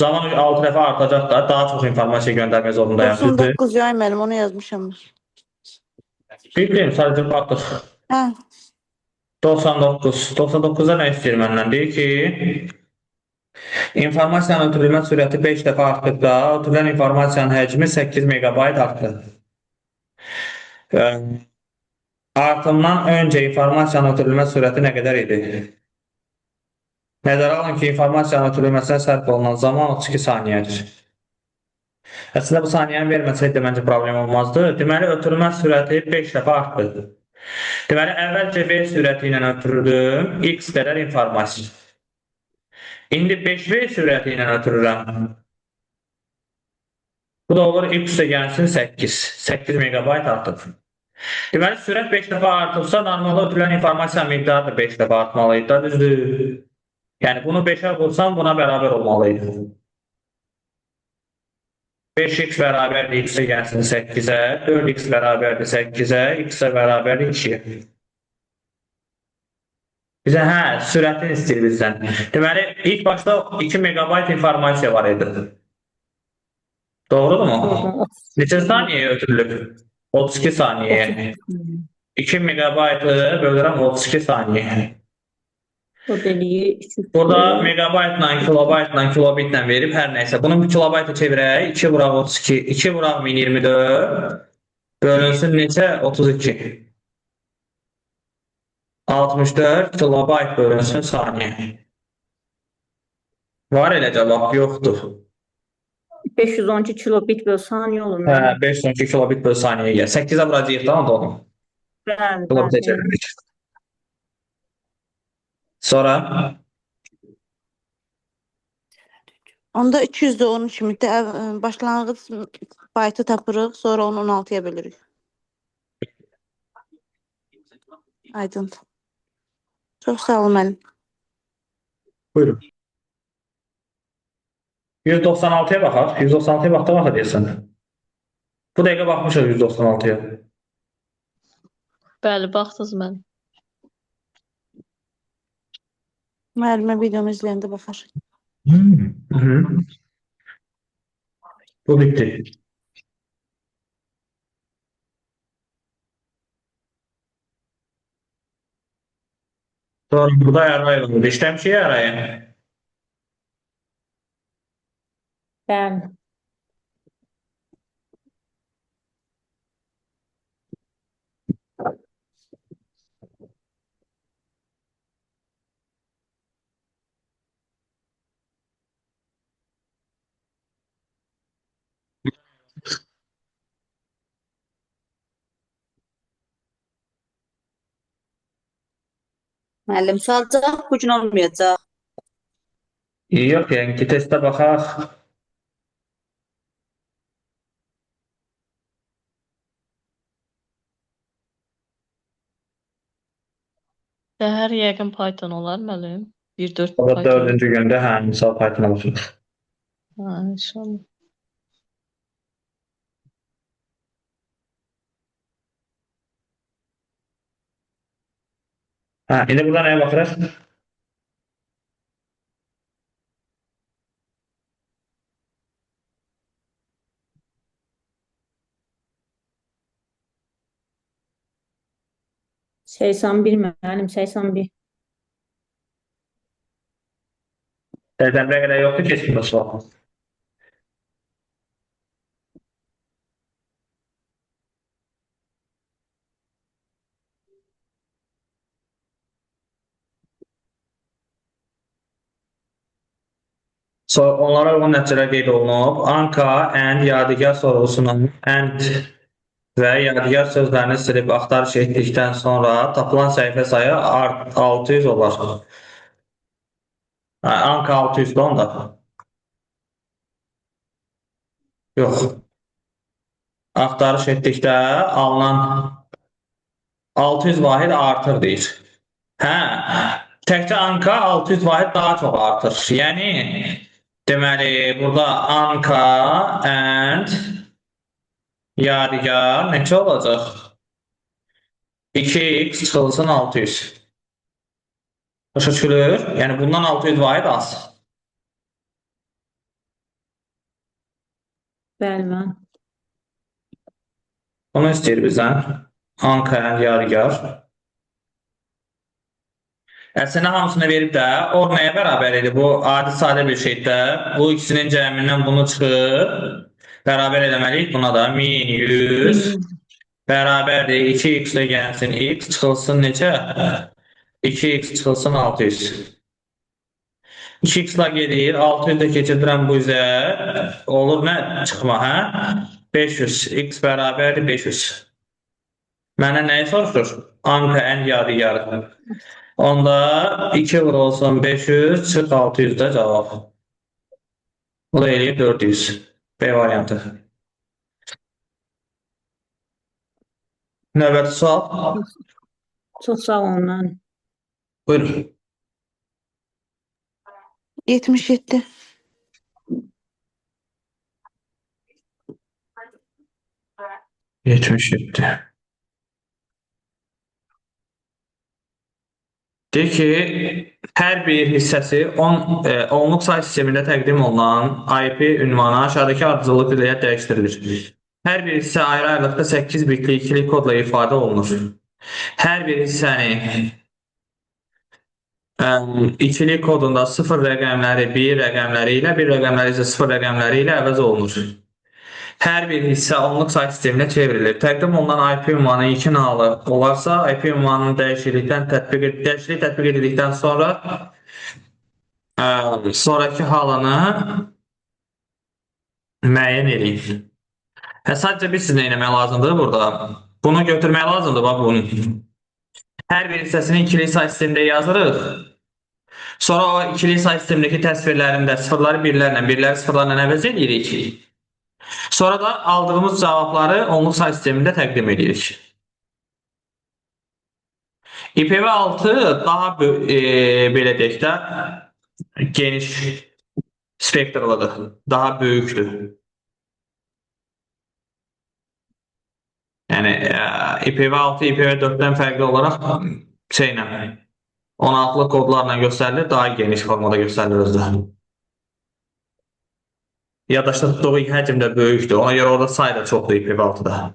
Zaman 6 dəfə artacaq da daha çox informasiya göndərmək zorundayam. 99 ay müəllim, onu yazmışam. Bildim, sadəcə baxdıq. Hə. 99. 99-da nə istəyir məndən? Deyir ki, informasiyanın ötürülmə sürəti 5 dəfə artdıqda ötürülən informasiyanın həcmi 8 megabayt artdı. Artımdan öncə informasiyanın ötürülmə sürəti nə qədər idi? Nəzərə alın ki, informasiyanın ötürülməsinə sərf olunan zaman 32 saniyədir. Əslində bu saniyəni verməsəydi məncə problem olmazdı. Deməli, ötürülmə sürəti 5 dəfə artdı. Deməli, əvvəlcə V sürəti ilə ötürürdüm X qədər informasiya. İndi 5V sürəti ilə ötürürəm. Bu da olur X-ə gəlsin 8. 8 megabayt artıq. Deməli, sürət 5 dəfə artırsa, normalda ötürülən informasiya miqdarı da 5 dəfə artmalıydı da, düzdür. Yəni, bunu 5-ə vursam, buna bərabər olmalıydı. 5x bərabərdir X-ə gəlsin 8-ə, 4x bərabərdir 8-ə, X-ə bərabərdir 2-yə. Bizə, sürətini istəyir bizdən. Deməli, ilk başda 2 megabayt informasiya var idi. Doğrudur mu? Neçə saniyəyə ötürülüb? 32 saniyəyə. 2 megabaytı bölürəm 32 saniyəyə. O deliyi Burada megabaytla, kilobaytla, kilobitlə verib hər nəysə. Bunu kilobayta çevirək. 2 vuraq 32, 2 vuraq 1024. Bölünsün neçə? 32. 64 kilobayt bölünsün saniyə. Var elə cavab yoxdur. 512 kilobit böl saniyə olur. 512 kilobit böl saniyəyə gəl. 8-ə vuracağıq da onu. Kilobitə çeviririk. Sonra Onda 200-də onun kimi də başlanğıc baytı tapırıq, sonra onu 16-ya bölürük. Aydındır. Çox sağ olun müəllim. buyurun. 196-ya baxaq. 196-ya baxda baxa deyəsən. Bu dəqiqə baxmışıq 196-ya. Bəli, baxdınız mən. Müəllimə videonu izləyəndə baxar. Bu bitti. Sonra burada arayın. İşləmişik arayın. Bəli. Müəllim, sual cavab bu gün olmayacaq. Yox, yəni ki, testə baxaq. Səhər yəqin Python olar müəllim. 1.4 O da Python. 4-cü gündə hə, misal Python-a baxırıq. Ha, inşallah. Hə, indi burada nəyə baxırıq? Seysan bir müəllim, 81. Sərdəmrə qədər yoxdur ki, heç kimdə sual. Onlara uyğun nəticələr qeyd olunub. Anka, and, yadigar sorğusunun and və yadigar sözlərini silib axtarış etdikdən sonra tapılan səhifə sayı 600 olar. Anka 600-də onda. Yox. Axtarış etdikdə alınan 600 vahid artır deyir. Hə, təkcə anka 600 vahid daha çox artır. Yəni, deməli, burada anka, and, yadigar neçə olacaq? 2x çıxılsın 600. Başa düşülür? Yəni, bundan 600 vahid az. Bəli, müəllim. Bunu istəyir bizdən. Anka, and, yadigar. Əslində hamısını verib də, o nəyə bərabər idi? Bu, adi sadə bir şeydir. Bu ikisinin cəmindən bunu çıxıb, bərabər eləməliyik buna da. 1100 bərabərdir. 2x də gəlsin. X çıxılsın necə? 2x çıxılsın 600. 2x-la gedir. 600 də keçirdirəm bu üzə. Olur nə çıxma, hə? 500. X bərabərdir 500. Mənə nəyi soruşur? Anka, and, yadigarı. Onda 2 vur olsun 500, çıx 600 də cavab. Bu da eləyir 400. B variantı. Növbəti sual. Çox sağ olun, müəllim. Buyurun. 77. Deyir ki, hər bir hissəsi onluq say sistemində təqdim olunan IP ünvanı aşağıdakı ardıcıllıq ilə dəyişdirilir. Hər bir hissə ayrı-ayrılıqda 8 bitli ikili kodla ifadə olunur. Hər bir hissəni ikili kodunda 0 rəqəmləri 1 rəqəmləri ilə, 1 rəqəmləri isə 0 rəqəmləri ilə əvəz olunur. Hər bir hissə onluq say sisteminə çevrilir. Təqdim olunan IP ünvanı 2 nalı olarsa, IP ünvanının dəyişiklik tətbiq edildikdən sonra sonraki halını müəyyən edin. Sadəcə biz sizin eləmək lazımdır burada. Bunu götürmək lazımdır, bax bunu. Hər bir hissəsini ikili say sistemində yazırıq. Sonra o ikili say sistemindəki təsvirlərində sıfırları birlərlə, birləri sıfırlarla əvəz edirik. Sonra da aldığımız cavabları onluq say sistemində təqdim edirik. IPv6 daha belə deyək də geniş spektrlıdır, daha böyükdür. Yəni IPv6 IPv4-dən fərqli olaraq 16-lı kodlarla göstərilir, daha geniş formada göstərilir özdə. Yaddaşda tutduğu həcm də böyükdür. Ona görə orada say da çoxdur IPv6-da.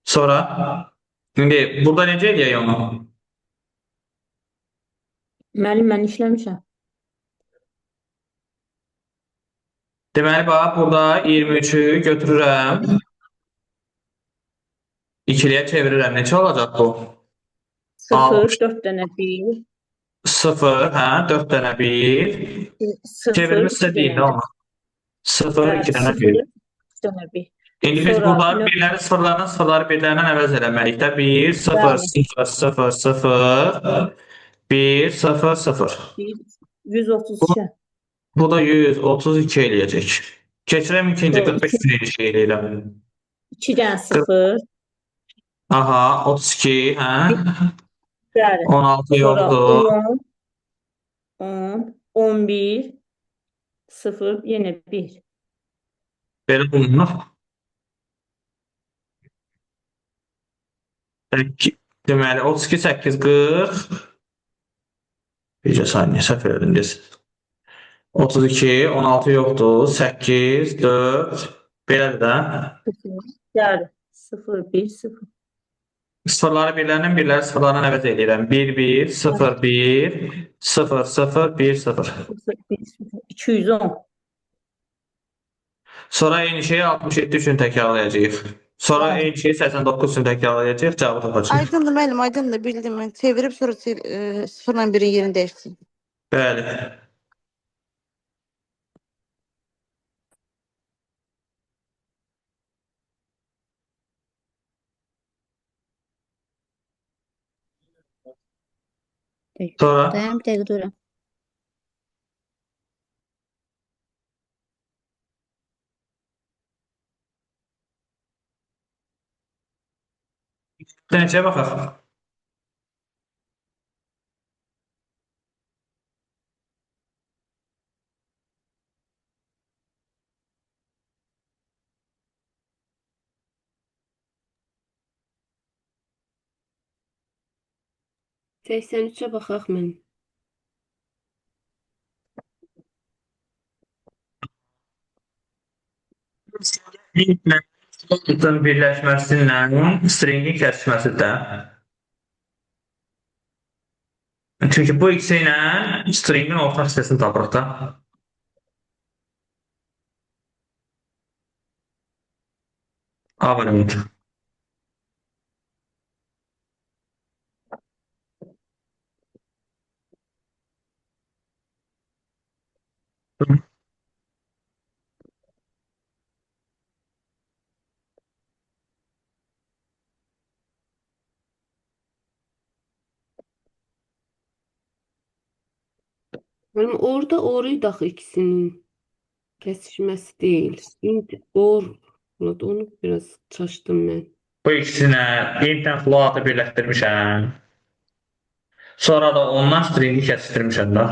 Sonra, indi burada necə edəyək onu? Müəllim, mən işləmişəm. Deməli, bax, burada 23-ü götürürəm. İkiliyə çevirirəm. Neçə olacaq bu? 0, 4 dənə 1. 0, hə, 4 dənə 1. Çevirimi sizə deyil də ona. 0, 2 dənə 1. 2 dənə 1. İndi biz Sonra burada növ birləri sıfırlardan sıfırları birlərindən əvəz eləməkdə. 1, 0, bəli. 0, 0, 0, 1, 0, 0. 132. Bu da 132 eləyəcək. Keçirəm ikinci Sonra 45 birinci şey eləyirəm. 2 dənə 0. Aha, 32, hə? Bəli. 16 Sonra yoxdur. 10, 10, 11, 0, yenə 1. Belə bulunur. Deməli, 32, 8, 40. Bircə saniyə, səhv elədim desin. 32, 16 yoxdur. 8, 4. Belədir də. 0, bəli. 0, 1, 0. Sıfırları birlərindən birləri sıfırlarla əvəz edirəm. 1, 1, 0, 1, 0, 0, 1, 0. 0, 1, 0. 210. Sonra eyni şeyi 67 üçün təkrarlayacağıq. Sonra Bəli. eyni şeyi 89 üçün təkrarlayacağıq. Cavabı tapacağıq. Aydındır müəllim, aydındır, bildim mən. Çevirib sonra sıfırla birin yerini dəyişsin. Bəli. Sonra Dayan bir dəqiqə durun. neçəyə baxaq? Seksen üçe baxaq mən. Linklə birləşməsinlə stringin kəsməsi də. Çünki bu ikisi ilə stringin ortaq hissəsini tapırıq da. A variantı. Mənim orada oruydu axı ikisinin kesişməsi değil. Int or. Onu biraz çaşdım mən. Bu ikisinə intlə float'ı birləşdirmişəm. Sonra da ondan stringi kəsirmişəm da.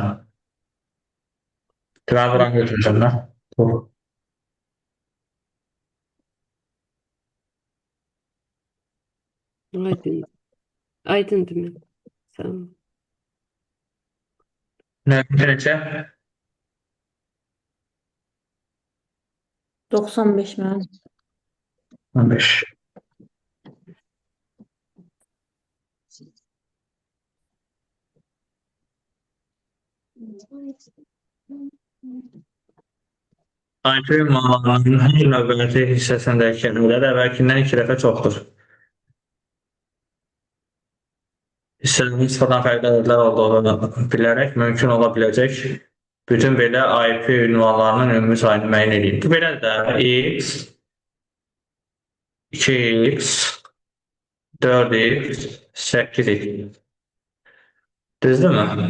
Deməli, buranı götürmüşəm da. Bu. Aydın. Aydındır mən. Sağ ol. Neçə? 95 mənim. 15. IP ünvanlarının hər növbəti hissəsindəki kəlmələr əvvəlkindən 2 dəfə çoxdur. Hissələrin sıfırdan fərqli ədədlər olduğunu bilərək mümkün ola biləcək bütün belə IP ünvanlarının ümumi sayını müəyyən edin. Bu belədir də x, 2x, 4x, 8x. Düzdürmü?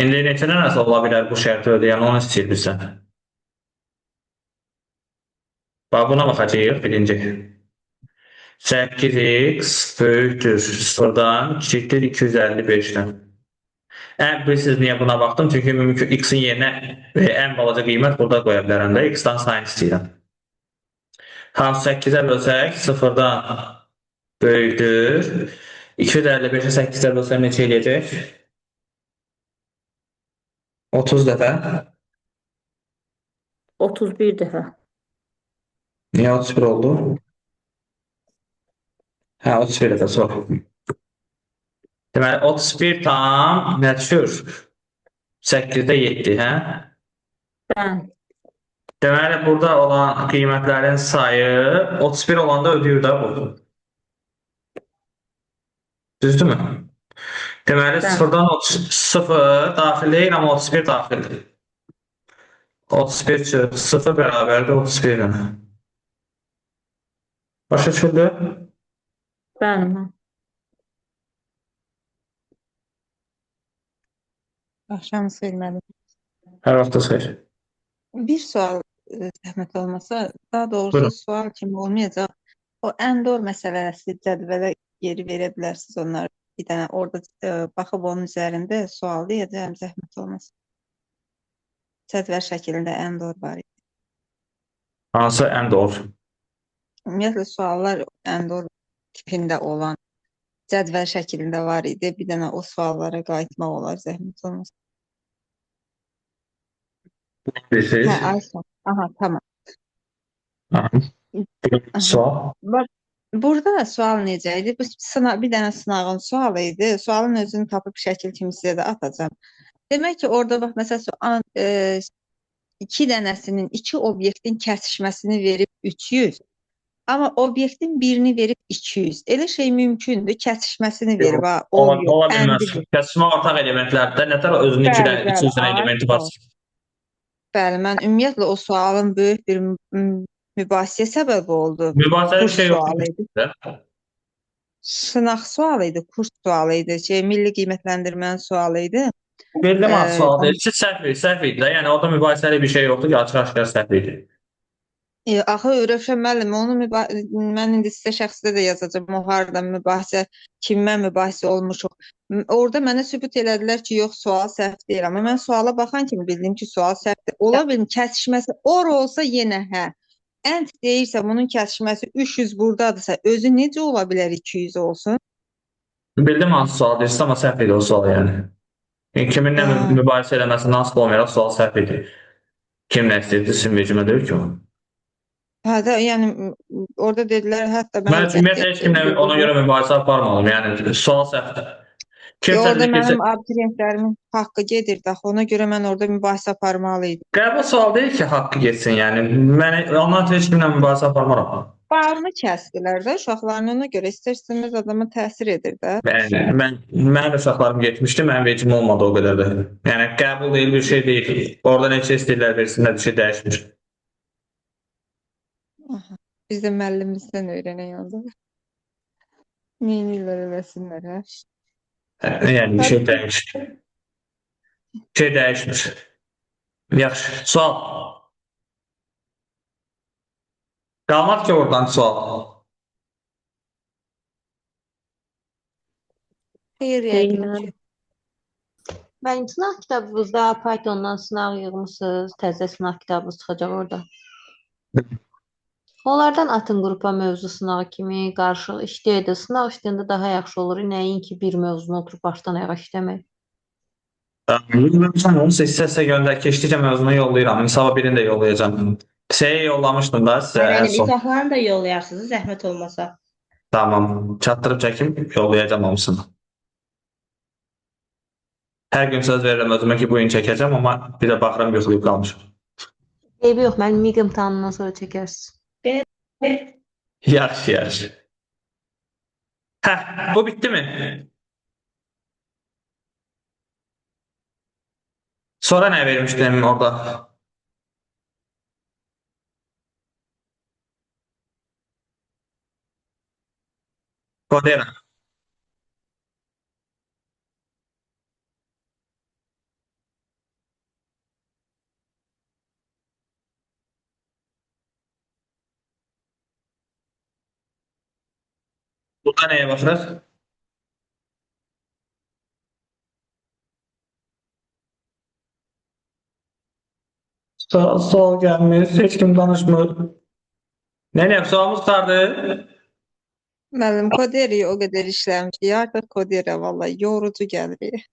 İndi neçədən asılı ola bilər bu şərti ödəyən, onu istəyirsən. Bax, buna baxacağıq birinci. 8x böyükdür 0-dan, kiçikdir 255-dən. Bilirsiniz niyə buna baxdım? Çünki mümkün x-in yerinə ən balaca qiymət burada qoya bilərəm də, x-dan sayını istəyirəm. Hansı 8-ə bölsək 0-dan böyükdür. 255-ə 8-ə bölsək neçə eləyəcək? 30 dəfə. 31 dəfə. Niyə 31 oldu? Hə, 31 dəfə sor. Deməli, 31 tam nə düşür? 8-də 7, hə? Bəli. Deməli, burada olan qiymətlərin sayı 31 olanda ödəyir də bu. Düzdürmü? Deməli, Bəli. 0-dan 0 daxil deyil, amma 31 daxildir. 31 çarpı 0 bərabərdir 31. Başa düşüldü? Bəli, mən. Axşamınız xeyir müəllim. Hər vaxtınız xeyir. Bir sual zəhmət olmasa, daha doğrusu Buyurun. sual kimi olmayacaq. O əndor məsələsi cədvələ geri verə bilərsiniz onlar. Bir dənə orada baxıb onun üzərində sual deyəcəm zəhmət olmasa. Cədvəl şəklində əndor var idi. Hansı ən doğru? Ümumiyyətlə suallar əndor tipində olan cədvəl şəklində var idi. Bir dənə o suallara qayıtmaq olar zəhmət olmasa. Bilirsiniz? Hə, Ayşə. Aha, tamam. Sual. Bax, burada da sual necə idi? Bu bir dənə sınağın sualı idi. Sualın özünü tapıb şəkil kimi sizə də atacağam. Demək ki, orada bax, məsələn, iki dənəsinin, iki obyektin kəsişməsini verib 300, amma obyektin birini verib 200. Elə şey mümkündür, kəsişməsini verib, ha, o yox, Ola bilməz. əndidir. Kəsişmə ortaq elementlərdə nətər özünün Bəli, bəli, 200 dənə elementi var. Bəli, mən ümumiyyətlə o sualın böyük bir mübahisəyə səbəb oldu. Mübahisəli bir Kurs şey sualı idi. yoxdur. Sınaq sualı idi, kurs sualı idi, milli qiymətləndirmənin sualı idi. Bildim az sual deyil. Səhv idi də. Yəni orada mübahisəli bir şey yoxdur ki, açıq-aşkar səhv idi. Axı Rövşən müəllim, onu mən indi sizə şəxsdə də yazacağam. O hardan mübahisə, kimlə mübahisə olmuşuq. Orada mənə sübut elədilər ki, yox, sual səhv deyil. Amma mən suala baxan kimi bildim ki, sual səhvdir. Ola bilim, kəsişməsi or olsa yenə hə. Ənd deyirsə, bunun kəsişməsi 300 buradadırsa, özü necə ola bilər 200 olsun? Bildim hansı sual deyirsən, amma səhv idi o sual yəni. Kiminlə mübahisə eləməsi nasıl olmayaraq sual səhv idi. Kim nə istəyirdi, sizin vecimə deyil ki o. Hə də, yəni orada dedilər, hətta Mən ümumiyyətlə heç kimlə ona görə mübahisə aparmalım. Yəni sual səhvdir. Orada mənim abituriyentlərimin haqqı gedirdi axı, ona görə mən orada mübahisə aparmalıydım. Qəbul sual deyil ki, haqqı getsin, yəni. Mən ondan heç kimlə mübahisə aparmaram. Barını kəsdilər də uşaqlarını, ona görə istər-istəməz adama təsir edir də. Mənim uşaqlarım getmişdi, mənim vecim olmadı o qədər də. Yəni qəbul deyil bir şey deyil. Orada neçə istəyirlər versinlər, bir şey dəyişmir. Biz də müəllimimizdən öyrənək onda. Neynirlər eləsinlər, hə? Yəni bir şey dəyişmir. Bir şey dəyişmir. Yaxşı, sual. Qalmaq ki, oradan sual. Xeyr, yəqin ki. Mənim sınaq kitabınızda Pythondan sınaq yığmışsınız, təzə sınaq kitabınız çıxacaq orada. Onlardan atın qrupa mövzu sınağı kimi qarışıq işləyəndə, sınaq işləyəndə daha yaxşı olur. Nəinki bir mövzunu oturub başdan ayağa işləmək. Sən onu istəsə göndər, keçdikcə mövzunu yollayıram. İnsava birini də yollayacağım. Şeyə yollamışdım da sizə ən son. İzahlarını da yollayarsınız, zəhmət olmasa. Tamam, çatdırıb çəkim, yollayacağım hamısını. Hər gün söz verirəm özümə ki, bu gün çəkəcəm, amma bir də baxıram, yoxlayıb qalmışım. Eybi yox, mənim MİQ imtahanından sonra çəkərsiniz. Yaxşı, yaxşı. Hə, bu bitdi mi? Sonra nə vermişdim orada? Codera. Burada nəyə baxırıq? Sual gəlmir, heç kim danışmır. Nə, sualımız tutardı? Müəllim, Koderi o qədər işləmiş. Artıq Koderi vallahi yorucu gəlir.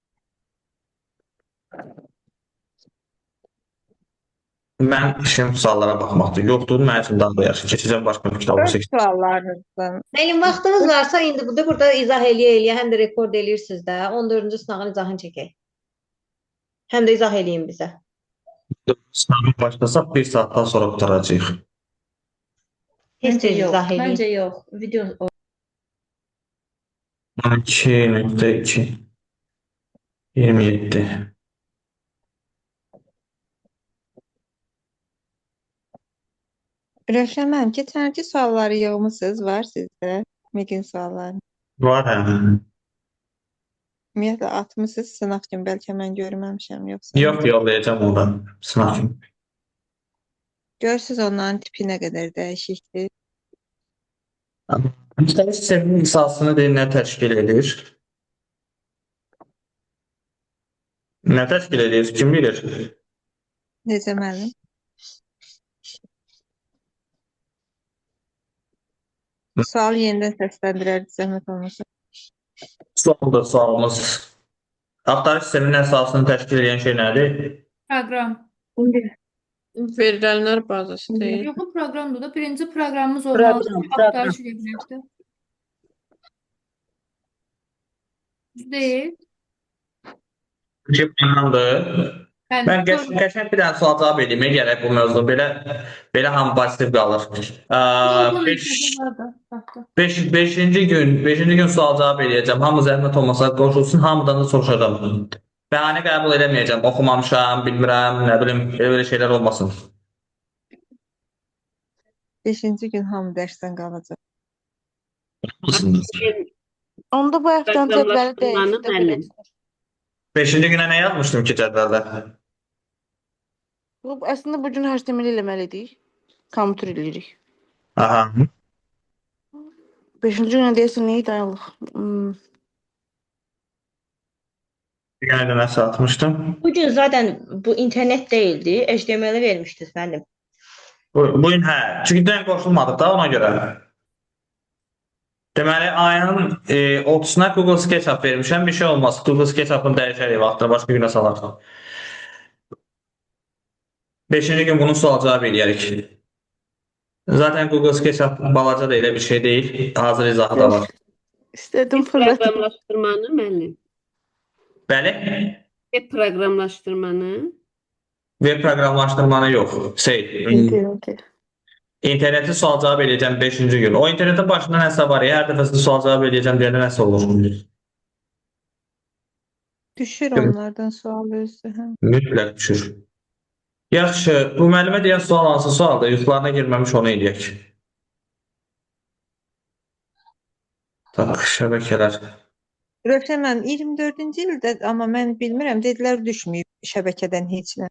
Mən işim suallara baxmaqdır. Yoxdur, mənim üçün daha da yaxşı. Keçəcəm başqa bir kitabı Öz seçəcəm. suallarınızdan. Mənim vaxtınız varsa indi burada izah eləyə həm də rekord eləyirsiniz də. 14-cü sınağın izahını çəkək. Həm də izah eləyin bizə. Sınavı başlasaq 1 saatdan sonra qutaracağıq. Heç Məncə yox, izah eləyin. məncə yox. Video 2.2 27 Rövşən müəllim, keçənki sualları yığmısınız, var sizdə? Migin sualları. Var hə. Ümumiyyətlə atmısınız sınaq üçün, bəlkə mən görməmişəm, yoxsa? Yox, yollayacağım ondan. Sınav üçün. Görürsüz onların tipi nə qədər dəyişikdir. Müxtəlif sistemin əsasını nə təşkil edir? Nə təşkil edir? Kim bilir? Necə müəllim? Sual yenidən səsləndirərdi, zəhmət olmasa. Sualdır sualımız. Axtarış sisteminin əsasını təşkil edən şey nədir? Proqram. Verilənlər bazası deyil. Yox, bu proqramdır da. Birinci proqramımız olmalıdır ki, Proqram. axtarış edə bilək də. Deyil. İki proqramdır. Bəli, Mən proqram. qəşəng bir dənə sual cavab edeyim gərək bu mövzu. Belə hamı pasiv qalır. Proqram var da, baxdı. 5-ci gün sual cavab edəcəm. Hamı zəhmət olmasa qoşulsun, hamıdan da soruşacağım. Bəhanə qəbul edəməyəcəm. Oxumamışam, bilmirəm, nə bilim, belə şeylər olmasın. 5-ci gün hamı dərsdən qalacaq. Onda bu həftənin cədvəli Proqramlaşdırmanı dəyişdi. müəllim. 5-ci günə nə yazmışdım ki cədvəldə? Əslində bu gün HTML eləməlidik. Kompüter eləyirik. Aha. 5-ci günə deyəsən nə idi ayılıq? Bir günə də nəsə atmışdım. Bu gün zaten bu internet değildi. HTML vermişdiniz müəllim. Bu gün hə. Çünki dünən qoşulmadıq da ona görə. Deməli, ayın 30-na Google SketchUp vermişəm. Bir şey olmaz. Google SketchUp-ın dəyişərik vaxtını başqa günə salarıq. 5-ci gün bunun sual cavab eləyərik. Zaten Google SketchUp balaca da elə bir şey deyil. Hazır izahı da var. İstədim fırlatım. Proqramlaşdırmanı müəllim. Bəli. Web proqramlaşdırmanı. Web proqramlaşdırmanı yox. Okay. İnterneti sual cavab edəcəm 5-ci gün. O internetin başında nəsə var ya, hər dəfəsində sual cavab edəcəm deyəndə nəsə olur. Düşür onlardan sual özü. Hə. Mütləq düşür. Yaxşı, bu müəllimə deyən sual hansı sualdır? Yuxularına girməmiş onu eləyək. Tak, şəbəkələr. Rövşən müəllim, 24-cü ildə, amma mən bilmirəm, dedilər düşməyib şəbəkədən heç nə.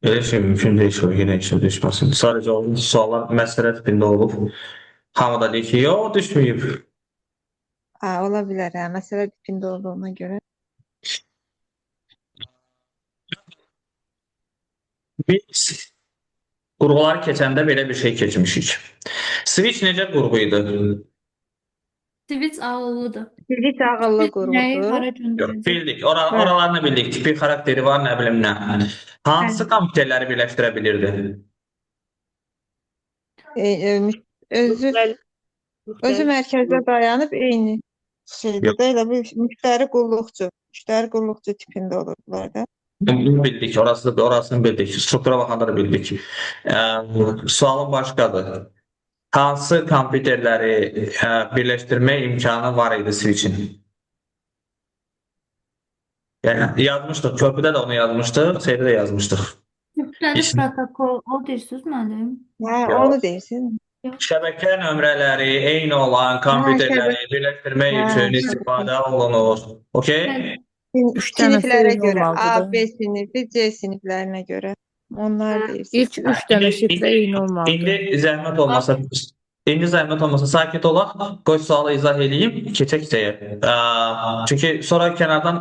Elə şey mümkün deyil ki, yenə işə düşməsin. Sadəcə onun suallar məsələ tipində olub. Hamı da deyir ki, yox, düşməyib. Ha, ola bilər, hə, məsələ tipində olduğuna görə. Biz qurğuları keçəndə belə bir şey keçmişik. Switch necə qurğu idi? Switch ağıllıdır. Switch ağıllı Nəyi qurğudur. hara Yox, göndərəcək? bildik. Oralarını bildik. Tipi, xarakteri var, nə bilim nə. Hansı kompüterləri birləşdirə bilirdi? Özü mərkəzdə dayanıb eyni şeydə Yox. də elə bir müştəri qulluqçu tipində olurdular da. Bunu bildik. Orasını bildik. Struktura baxanda da bildik. Sualın başqadır. Hansı kompüterləri birləşdirmə imkanı var idi Switch-in? Yəni yazmışdıq. Körpüdə də onu yazmışdıq, şeydə də yazmışdıq. Müxtəlif protokol, o deyirsiniz müəllim? Hə, Yox. onu deyirsən. Şəbəkə nömrələri eyni olan kompüterləri birləşdirmək üçün istifadə olunur. Okay? Üç dənə Siniflərə sirr görə, A, olmalıdır. B sinifi, C siniflərinə görə. Onlar deyirsiniz. İlk 3 dənə şifrə eyni olmalıdır. İndi zəhmət olmasa sakit olaq, qoy sualı izah edeyim, keçək şeyə. Çünki sonra kənardan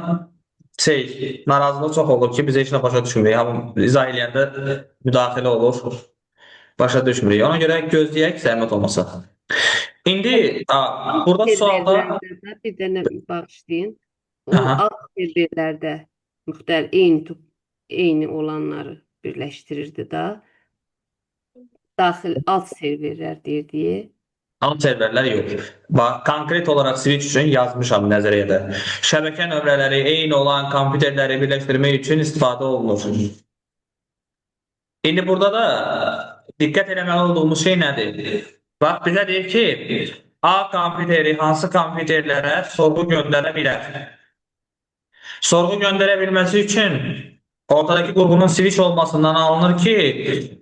narazılıq çox olur ki, biz heç nə başa düşmürük. Hamı izah eləyəndə müdaxilə olur, başa düşmürük. Ona görə gözləyək, zəhmət olmasa. İndi burada sualda Serverlərdə bir dənə bağışlayın. O Aha. alt serverlərdə eyni olanları birləşdirirdi da. Daxil alt serverlər deyirdi. alt serverlər yox. Konkret olaraq switch üçün yazmışam nəzəriyyədə. Şəbəkə nömrələri eyni olan kompüterləri birləşdirmək üçün istifadə olunur. İndi burada da diqqət eləməli olduğumuz şey nədir? Bax, bizə deyir ki, A kompüteri hansı kompüterlərə sorğu göndərə bilər? Sorğu göndərə bilməsi üçün ortadakı qurğunun switch olmasından alınır ki,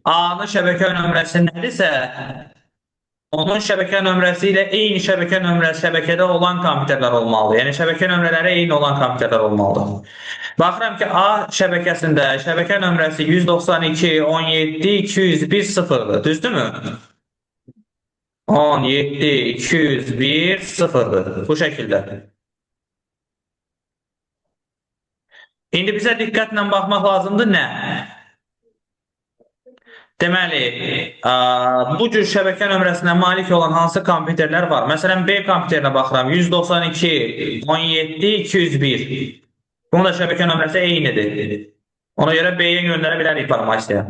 A-nın şəbəkə nömrəsi nədirsə, onun şəbəkə nömrəsi ilə eyni şəbəkə nömrəsi şəbəkədə olan kompüterlər olmalıdır. Yəni şəbəkə nömrələri eyni olan kompüterlər olmalıdır. Baxıram ki, A şəbəkəsində şəbəkə nömrəsi 192 17 201 0-dır. Düzdürmü? 17 201 0-dır. Bu şəkildə. İndi bizə diqqətlə baxmaq lazımdır nə? Deməli, bu cür şəbəkə nömrəsinə malik olan hansı kompüterlər var? Məsələn, B kompüterinə baxıram. 192 17 201. Bunun da şəbəkə nömrəsi eynidir. Ona görə B-yə göndərə bilər informasiya.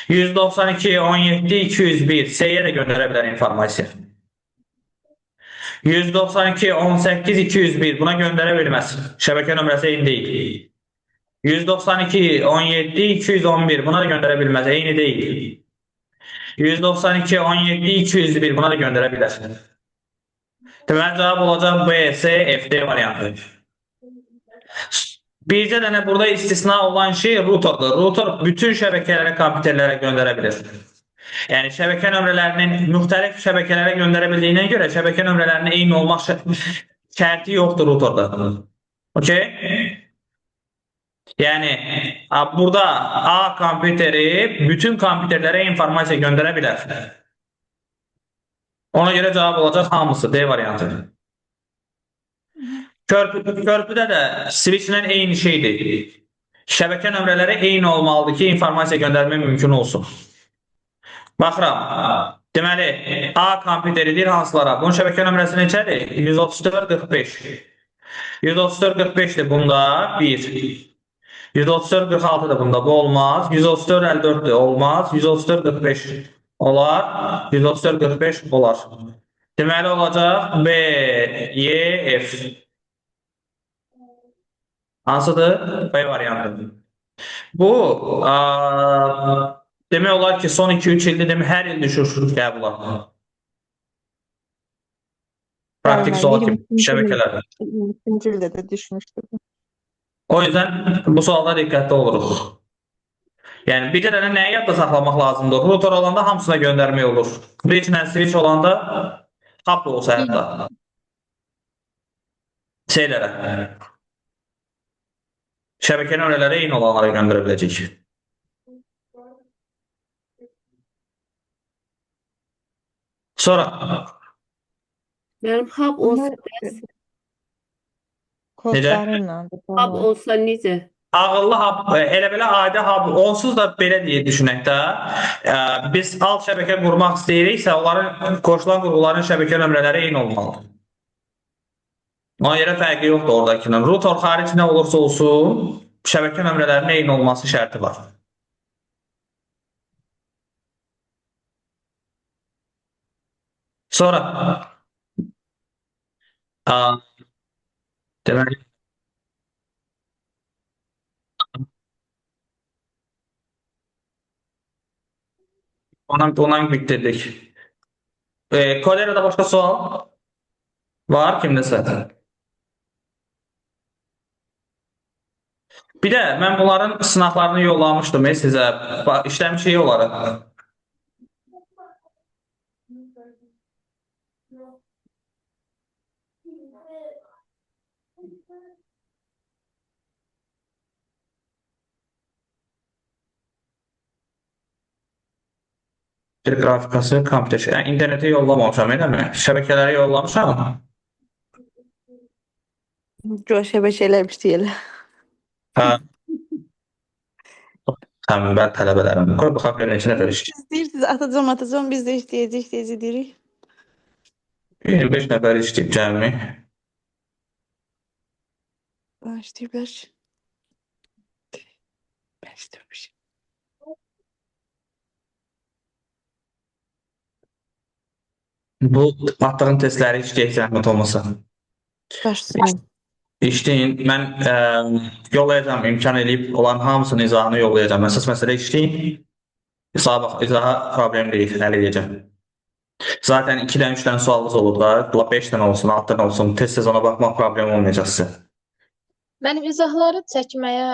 192 17 201 C-yə də göndərə bilər informasiya. 192 18 201 buna göndərə bilməz. Şəbəkə nömrəsi eyni deyil. 192 17 211 buna da göndərə bilməz. Eyni deyil. 192 17 201 buna da göndərə bilər. Deməli cavab olacaq B, C, F, D variantı. Bircə dənə burada istisna olan şey routerdir. Router bütün şəbəkələrə, kompüterlərə göndərə bilir. Yəni şəbəkə nömrələrinin müxtəlif şəbəkələrə göndərə bildiyinə görə şəbəkə nömrələrinin eyni olmaq şərti yoxdur routerda. Okey? Yəni burada A kompüteri bütün kompüterlərə informasiya göndərə bilər. Ona görə cavab olacaq hamısı D variantı. Körpüdə də switchlə eyni şeydir. Şəbəkə nömrələri eyni olmalıdır ki, informasiya göndərmək mümkün olsun. Baxıram. Deməli, A kompüteridir hansılara? Bunun şəbəkə nömrəsi neçədir? 134 45. 134 45-dir bunda 1. 134 46-dır bunda, bu olmaz. 134 54-dür, olmaz. 134 45 olar. 134 45 olar. Deməli olacaq B, Y, F. Hansıdır? B variantı. Bu demək olar ki, son 2-3 ildir hər il düşür qəbula. Praktik sual kimi şəbəkələrdə. 23-cü ildə də düşmüşdür. O yüzden bu sualda dikkatli oluruz. Yəni bir dənə nəyi yadda saxlamaq lazımdır? Router olanda hamısına göndərmək olur. Bridge ilə switch olanda hub da olsa hətta. Şeylərə. Şəbəkə nömrələri eyni olanlara göndərə biləcək. Sonra Mənim hub olsa Kodlarıyla. hub olsa necə? ağıllı hub, elə belə adi hub, onsuz da belə deyə düşünək də, biz alt şəbəkə qurmaq istəyiriksə, onların qoşulan qurğuların şəbəkə nömrələri eyni olmalıdır. Ona görə fərqi yoxdur oradakının. Router xarici nə olursa olsun, şəbəkə nömrələrinin eyni olması şərti var. Sonra deməli ondan bitirdik. Koderada başqa sual var kimdəsə? Bir də mən bunların sınaqlarını yollamışdım sizə. İşləmişik onları. Bir qrafikası kompüter. Yəni internetə yollamamışam, eləmi? Şəbəkələrə yollamışam. Gör şəbəkələr işləyirlər. Hə. Tənbəl tələbələrim. Qoy baxaq görək neçə nəfər işləyir. İstəyirsiniz, atacağım, biz də işləyəcək deyirik. 25 nəfər işləyib cəmi. İşləyiblər. Mən işləmişim. Bu atdığın testləri işləyək zəhmət olmasa. Başlayın. İşləyin. Mən yollayacağım, imkan eləyib olan hamısının izahını yollayacağım. Əsas məsələ işləyin. İzaha problem deyil, həll edəcəm. Zaten 2-dən 3-dən sualınız olur da, 5-dən olsun, 6-dən olsun, test sezona baxmaq problem olmayacaq sizə. Mənim izahları çəkməyə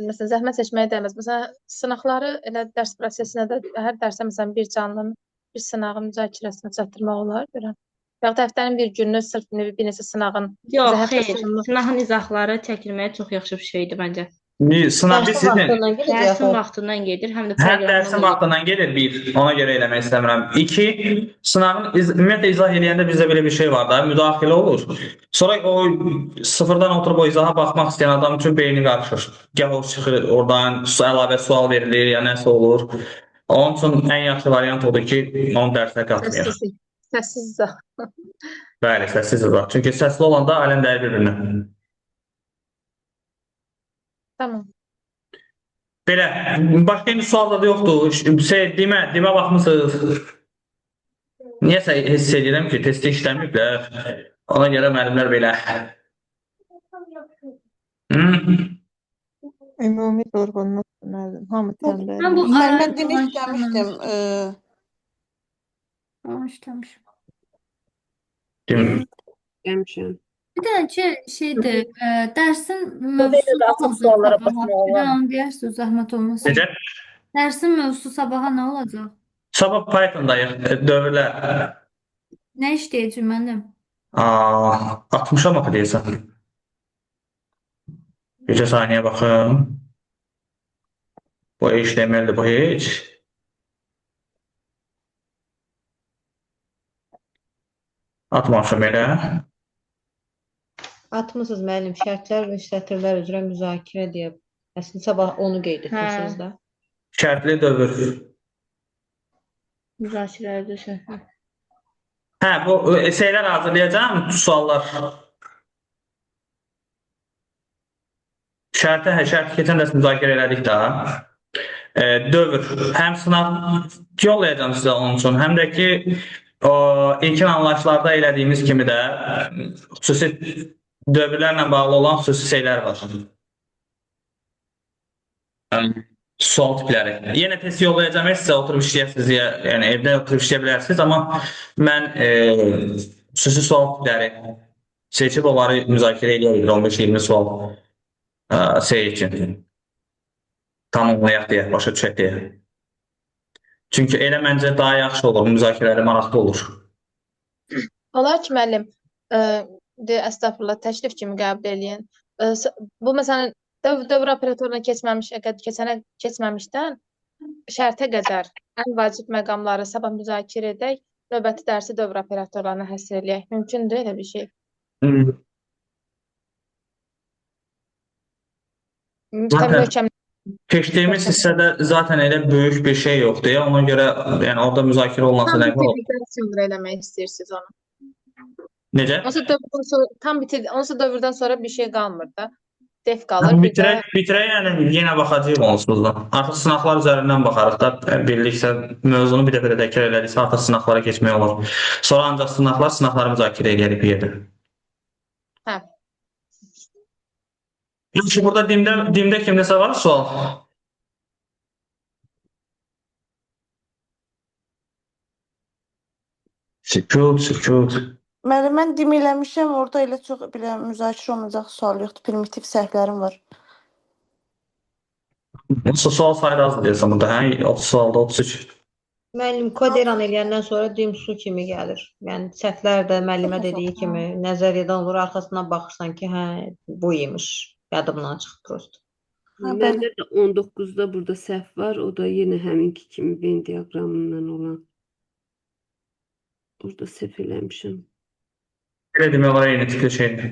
məsələn zəhmət çəkməyə dəyməz. Məsələn sınaqları elə dərs prosesinə də hər dərsə məsələn bir canlının bir sınağın müzakirəsinə çatdırmaq olar görəm. Ya da həftənin bir gününü sırf bir neçə sınağın Yox, məsələn, həftə xeyr. sonu Sınağın izahları çəkilməyə çox yaxşı bir şeydir məncə. Sınav Dərsin sizin. vaxtından gedir Dərsin yaxud vaxtından gedir, həm də Həm dərsin proqramdan gedir. vaxtından gelir bir, ona görə eləmək istəmirəm. İki, sınavın ümumiyyətlə izah edəndə bizdə belə bir şey var da, müdaxilə olur. Sonra o sıfırdan oturub o izaha baxmaq istəyən adam üçün beyni qarışır. Gəl o çıxır, oradan əlavə sual verilir, ya nəsə olur. Onun üçün ən yaxşı variant odur ki, onu dərsə qatmayaq. səssiz izah. Bəli, səssiz izah. Çünki səsli olanda aləm dəyir bir-birinə. Tamam. Belə, başqa indi sual da yoxdur. Demə baxmısınız. Niyəsə hiss edirəm ki, testi işləməyiblər. Ona görə müəllimlər belə. ümumi yorğunluq müəllim. Hamı tənbəl. Mən bu Mən demə işləmişdim. işləmişim. Demişəm. Bir də ki, şeydir, dərsin Belə mövzusu də nə açıq olacaq suallara sabaha? baxmaq Bir olar. an deyərsiniz, zəhmət olmasın. Necə? Dərsin mövzusu sabaha nə olacaq? Sabah Python-dayıq, dövrlər. Nə işləyəcəm mənim? 60-a mı deyirsən? Bircə saniyə baxım. Bu HTML-dir, bu heç. Atmamışam elə. Atmısınız müəllim, şərtlər və sətirlər üzrə müzakirə deyə. Əslində sabah onu qeyd etmisiniz də. Şərtli dövr. Müzakirələr düşün. Hə, bu şeylər hazırlayacağım, suallar. Şərti keçən dərs müzakirə elədik də. Dövr. Həm sınav yollayacağım sizə onun üçün, həm də ki, ilkin anlayışlarda elədiyimiz kimi də xüsusi dövrlərlə bağlı olan xüsusi şeylər var. Sual tipləri. Yenə test yollayacağım, sizə oturub işləyəsiniz, yəni evdə oturub işləyə bilərsiniz, amma mən xüsusi sual tipləri seçib onları müzakirə edilir 15-20 sual şey üçün. Tamamlayaq deyə, başa düşək deyə. Çünki elə məncə daha yaxşı olur, müzakirəli maraqlı olur. Olar ki, müəllim, əstəğfurullah, təklif kimi qəbul edin. Bu məsələn dövr operatoruna keçməmişdən şərtə qədər ən vacib məqamları sabah müzakirə edək, növbəti dərsi dövr operatorlarına həsr eləyək. Mümkündür elə bir şey. Zaten keçdiyimiz hissədə zaten elə böyük bir şey yoxdur ya, ona görə yəni orada müzakirə olunsa nə olur? Tam sonra eləmək istəyirsiniz onu. Necə? Onsa dövrdən sonra bir şey qalmır da. Def qalır. Bitirək, yəni yenə baxacağıq onsuz da. Artıq sınaqlar üzərindən baxarıq da, birlikdə mövzunu bir dəfə də təkrar elədiksə artıq sınaqlara keçmək olur. Sonra ancaq sınaqları müzakirə edərik bir yerdə. Hə. Yaxşı, burada dimdə kimdəsə var sual? Sükut. Mən deməmişəm, orada elə çox belə müzakirə olunacaq sual yoxdur, primitiv səhvlərim var. Sual sayı azdır deyəsən burada, hə? 30 sualda 33. Müəllim kod elan eləyəndən sonra dim su kimi gəlir. Yəni səhvlər də müəllimə dediyi kimi nəzəriyyədən olur, arxasından baxırsan ki, hə, bu imiş. Yadımdan çıxdı prosto. Məndə də 19-da burada səhv var, o da yenə həminki kimi Venn diaqramından olan. Burada səhv eləmişəm. Belə demək olar, eyni tipli şeydir.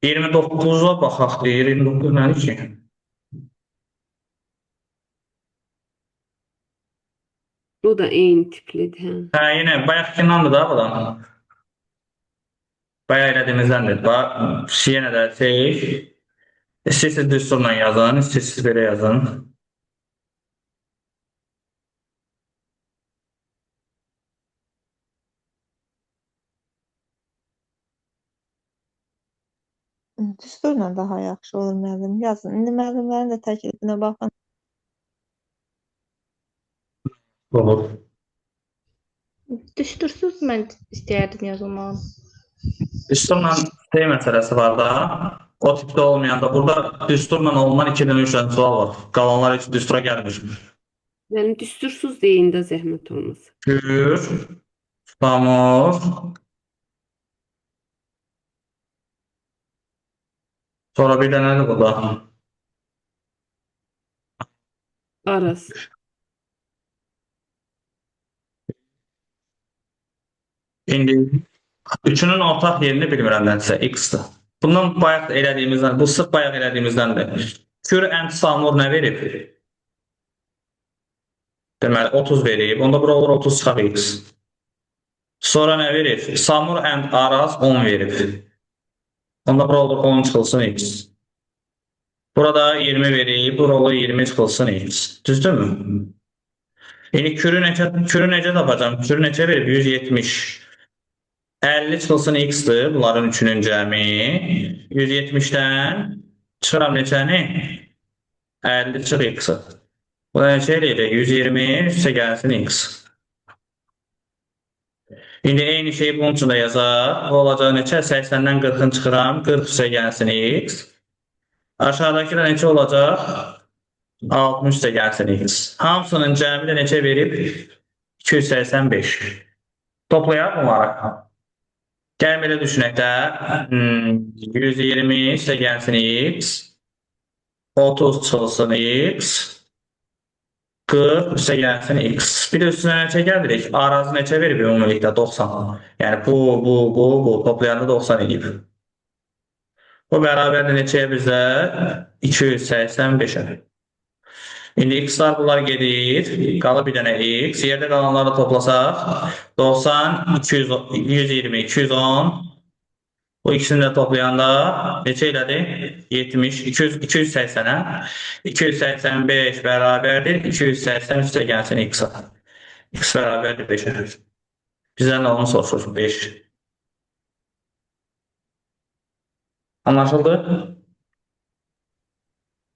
29-a baxaq deyir, 29 nədir ki? O da eyni tiplidir, hə. Hə, yenə bayaqkindandır da buradan. Bayaq elədiyimizdəndir. Yenə də istəyirsiniz düsturla yazın, istəyirsiniz belə yazın. Düsturla daha yaxşı olur müəllim. Yazın. İndi müəllimlərin də təklifinə baxın. Olur. Düstursuz mən istəyərdim yazılmağı. Düsturla məsələsi var da. O tipdə olmayanda burada düsturla olunan 2-dən 3 dənə sual var. Qalanlar heç düstura gəlmir. Yəni düstursuz deyin də zəhmət olmasa. Kür, Samur, sonra bir dənə də burada. Araz. İndi üçünün ortaq yerini bilmirəm nənsə, x-dir. Bundan bayaq elədiyimizdən, bu sırf bayaq elədiyimizdəndir. Kür and Samur nə verib? Deməli, 30 verib. Onda bura olur 30 çıxaq x. Sonra nə verib? Samur and Araz 10 verib. Onda bura olur 10 çıxılsın x. Burada 20 verib. Bura olur 20 çıxılsın x. Düzdürmü? İndi kürü necə tapacam? Kürü neçə verib? 170. 50 çıxılsın x-dir. Bunların üçünün cəmi. 170-dən çıxıram neçəni? 50 çıx x-i. Bu da neçə eləyəcək? 120 üstə gəlsin x. İndi eyni şeyi bunun üçün də yazaq. Bu olacaq neçə? 80-dən 40-ın çıxıram. 40 üstə gəlsin x. Aşağıdakı da neçə olacaq? 60 üstə gəlsin x. Hamısının cəmi də neçə verib? 285. Toplayaq bunları. Gəlin belə düşünək də. 120 üstə gəlsin x. 30 çıxılsın x. 40 üstə gəlsin x. Bir də üstünə neçə gəldirik? Arazı neçə verib ümumilikdə? 90. Yəni bu toplayanda 90 edib. Bu bərabərdir neçəyə bizdə? 285-ə. İndi x-lar bunlar gedir. Qalır bir dənə x. Yerdə qalanları toplasaq 90, 120, 210. Bu ikisini də toplayanda neçə elədi? 70, 280-ə. 285 bərabərdir. 280 üstə gəlsin x-a. X bərabərdir 5-ə. Bizdən də onu soruşur. 5. Anlaşıldı?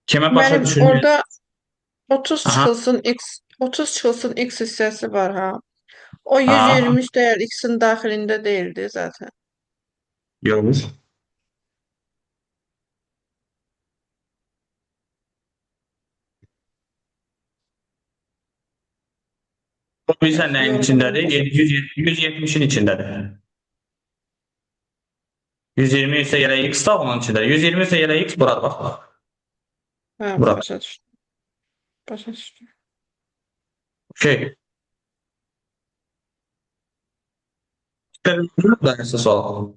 Kimə başa Müəllim, düşülmür? orada 30 Aha. çıxılsın x, 30 çıxılsın x hissəsi var ha. O 120 dəyər x-in daxilində deyildi zaten. Yox. Bu bizə nəyin içindədir? 170-in içindədir. 120 ise yerə x da onun içində. 120 ise yerə x burada bax. Hə, Bura. başa düşdüm. Başa düşdüm. Okey. Da nəsə sual.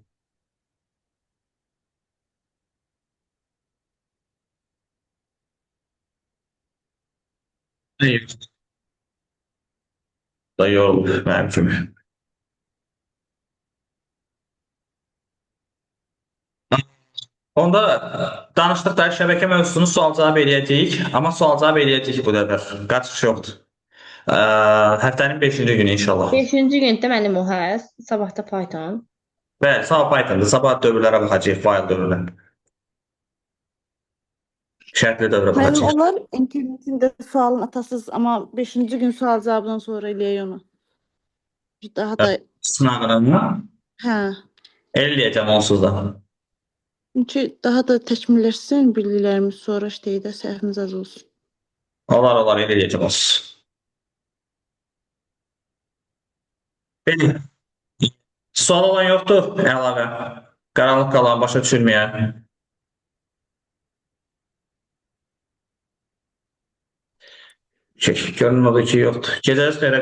Hayır. Da yorulur mənim kimi. Onda danışdıqları şəbəkə mövzusunu sual-cavab eləyəcəyik. Amma sual-cavab eləyəcəyik bu dəfə. Qaçış yoxdur. Həftənin 5-ci günü inşallah. 5-ci gündə mənim o hə, sabahda Python. Bəli, sabah Python'da. Sabah dövrlərə baxacağıq, fayl dövrlərə. Şərtli dövrə Müəllim, baxacağıq. onlar internetində sualın atasız, amma 5-ci gün sual cavabdan sonra eləyək onu. Daha da Sınağını mı? hə. Eləyəcəm onsuz da. Çünki daha da təkmilləşsin bildiklərimiz sonra işləyək də səhvimiz az olsun. Olar, eləyəcəm onsuz. Peki. Sual olan yoxdur əlavə. Qaranlıq qalan başa düşülməyən. Görünür ki yoxdur. Gecəniz xeyrə.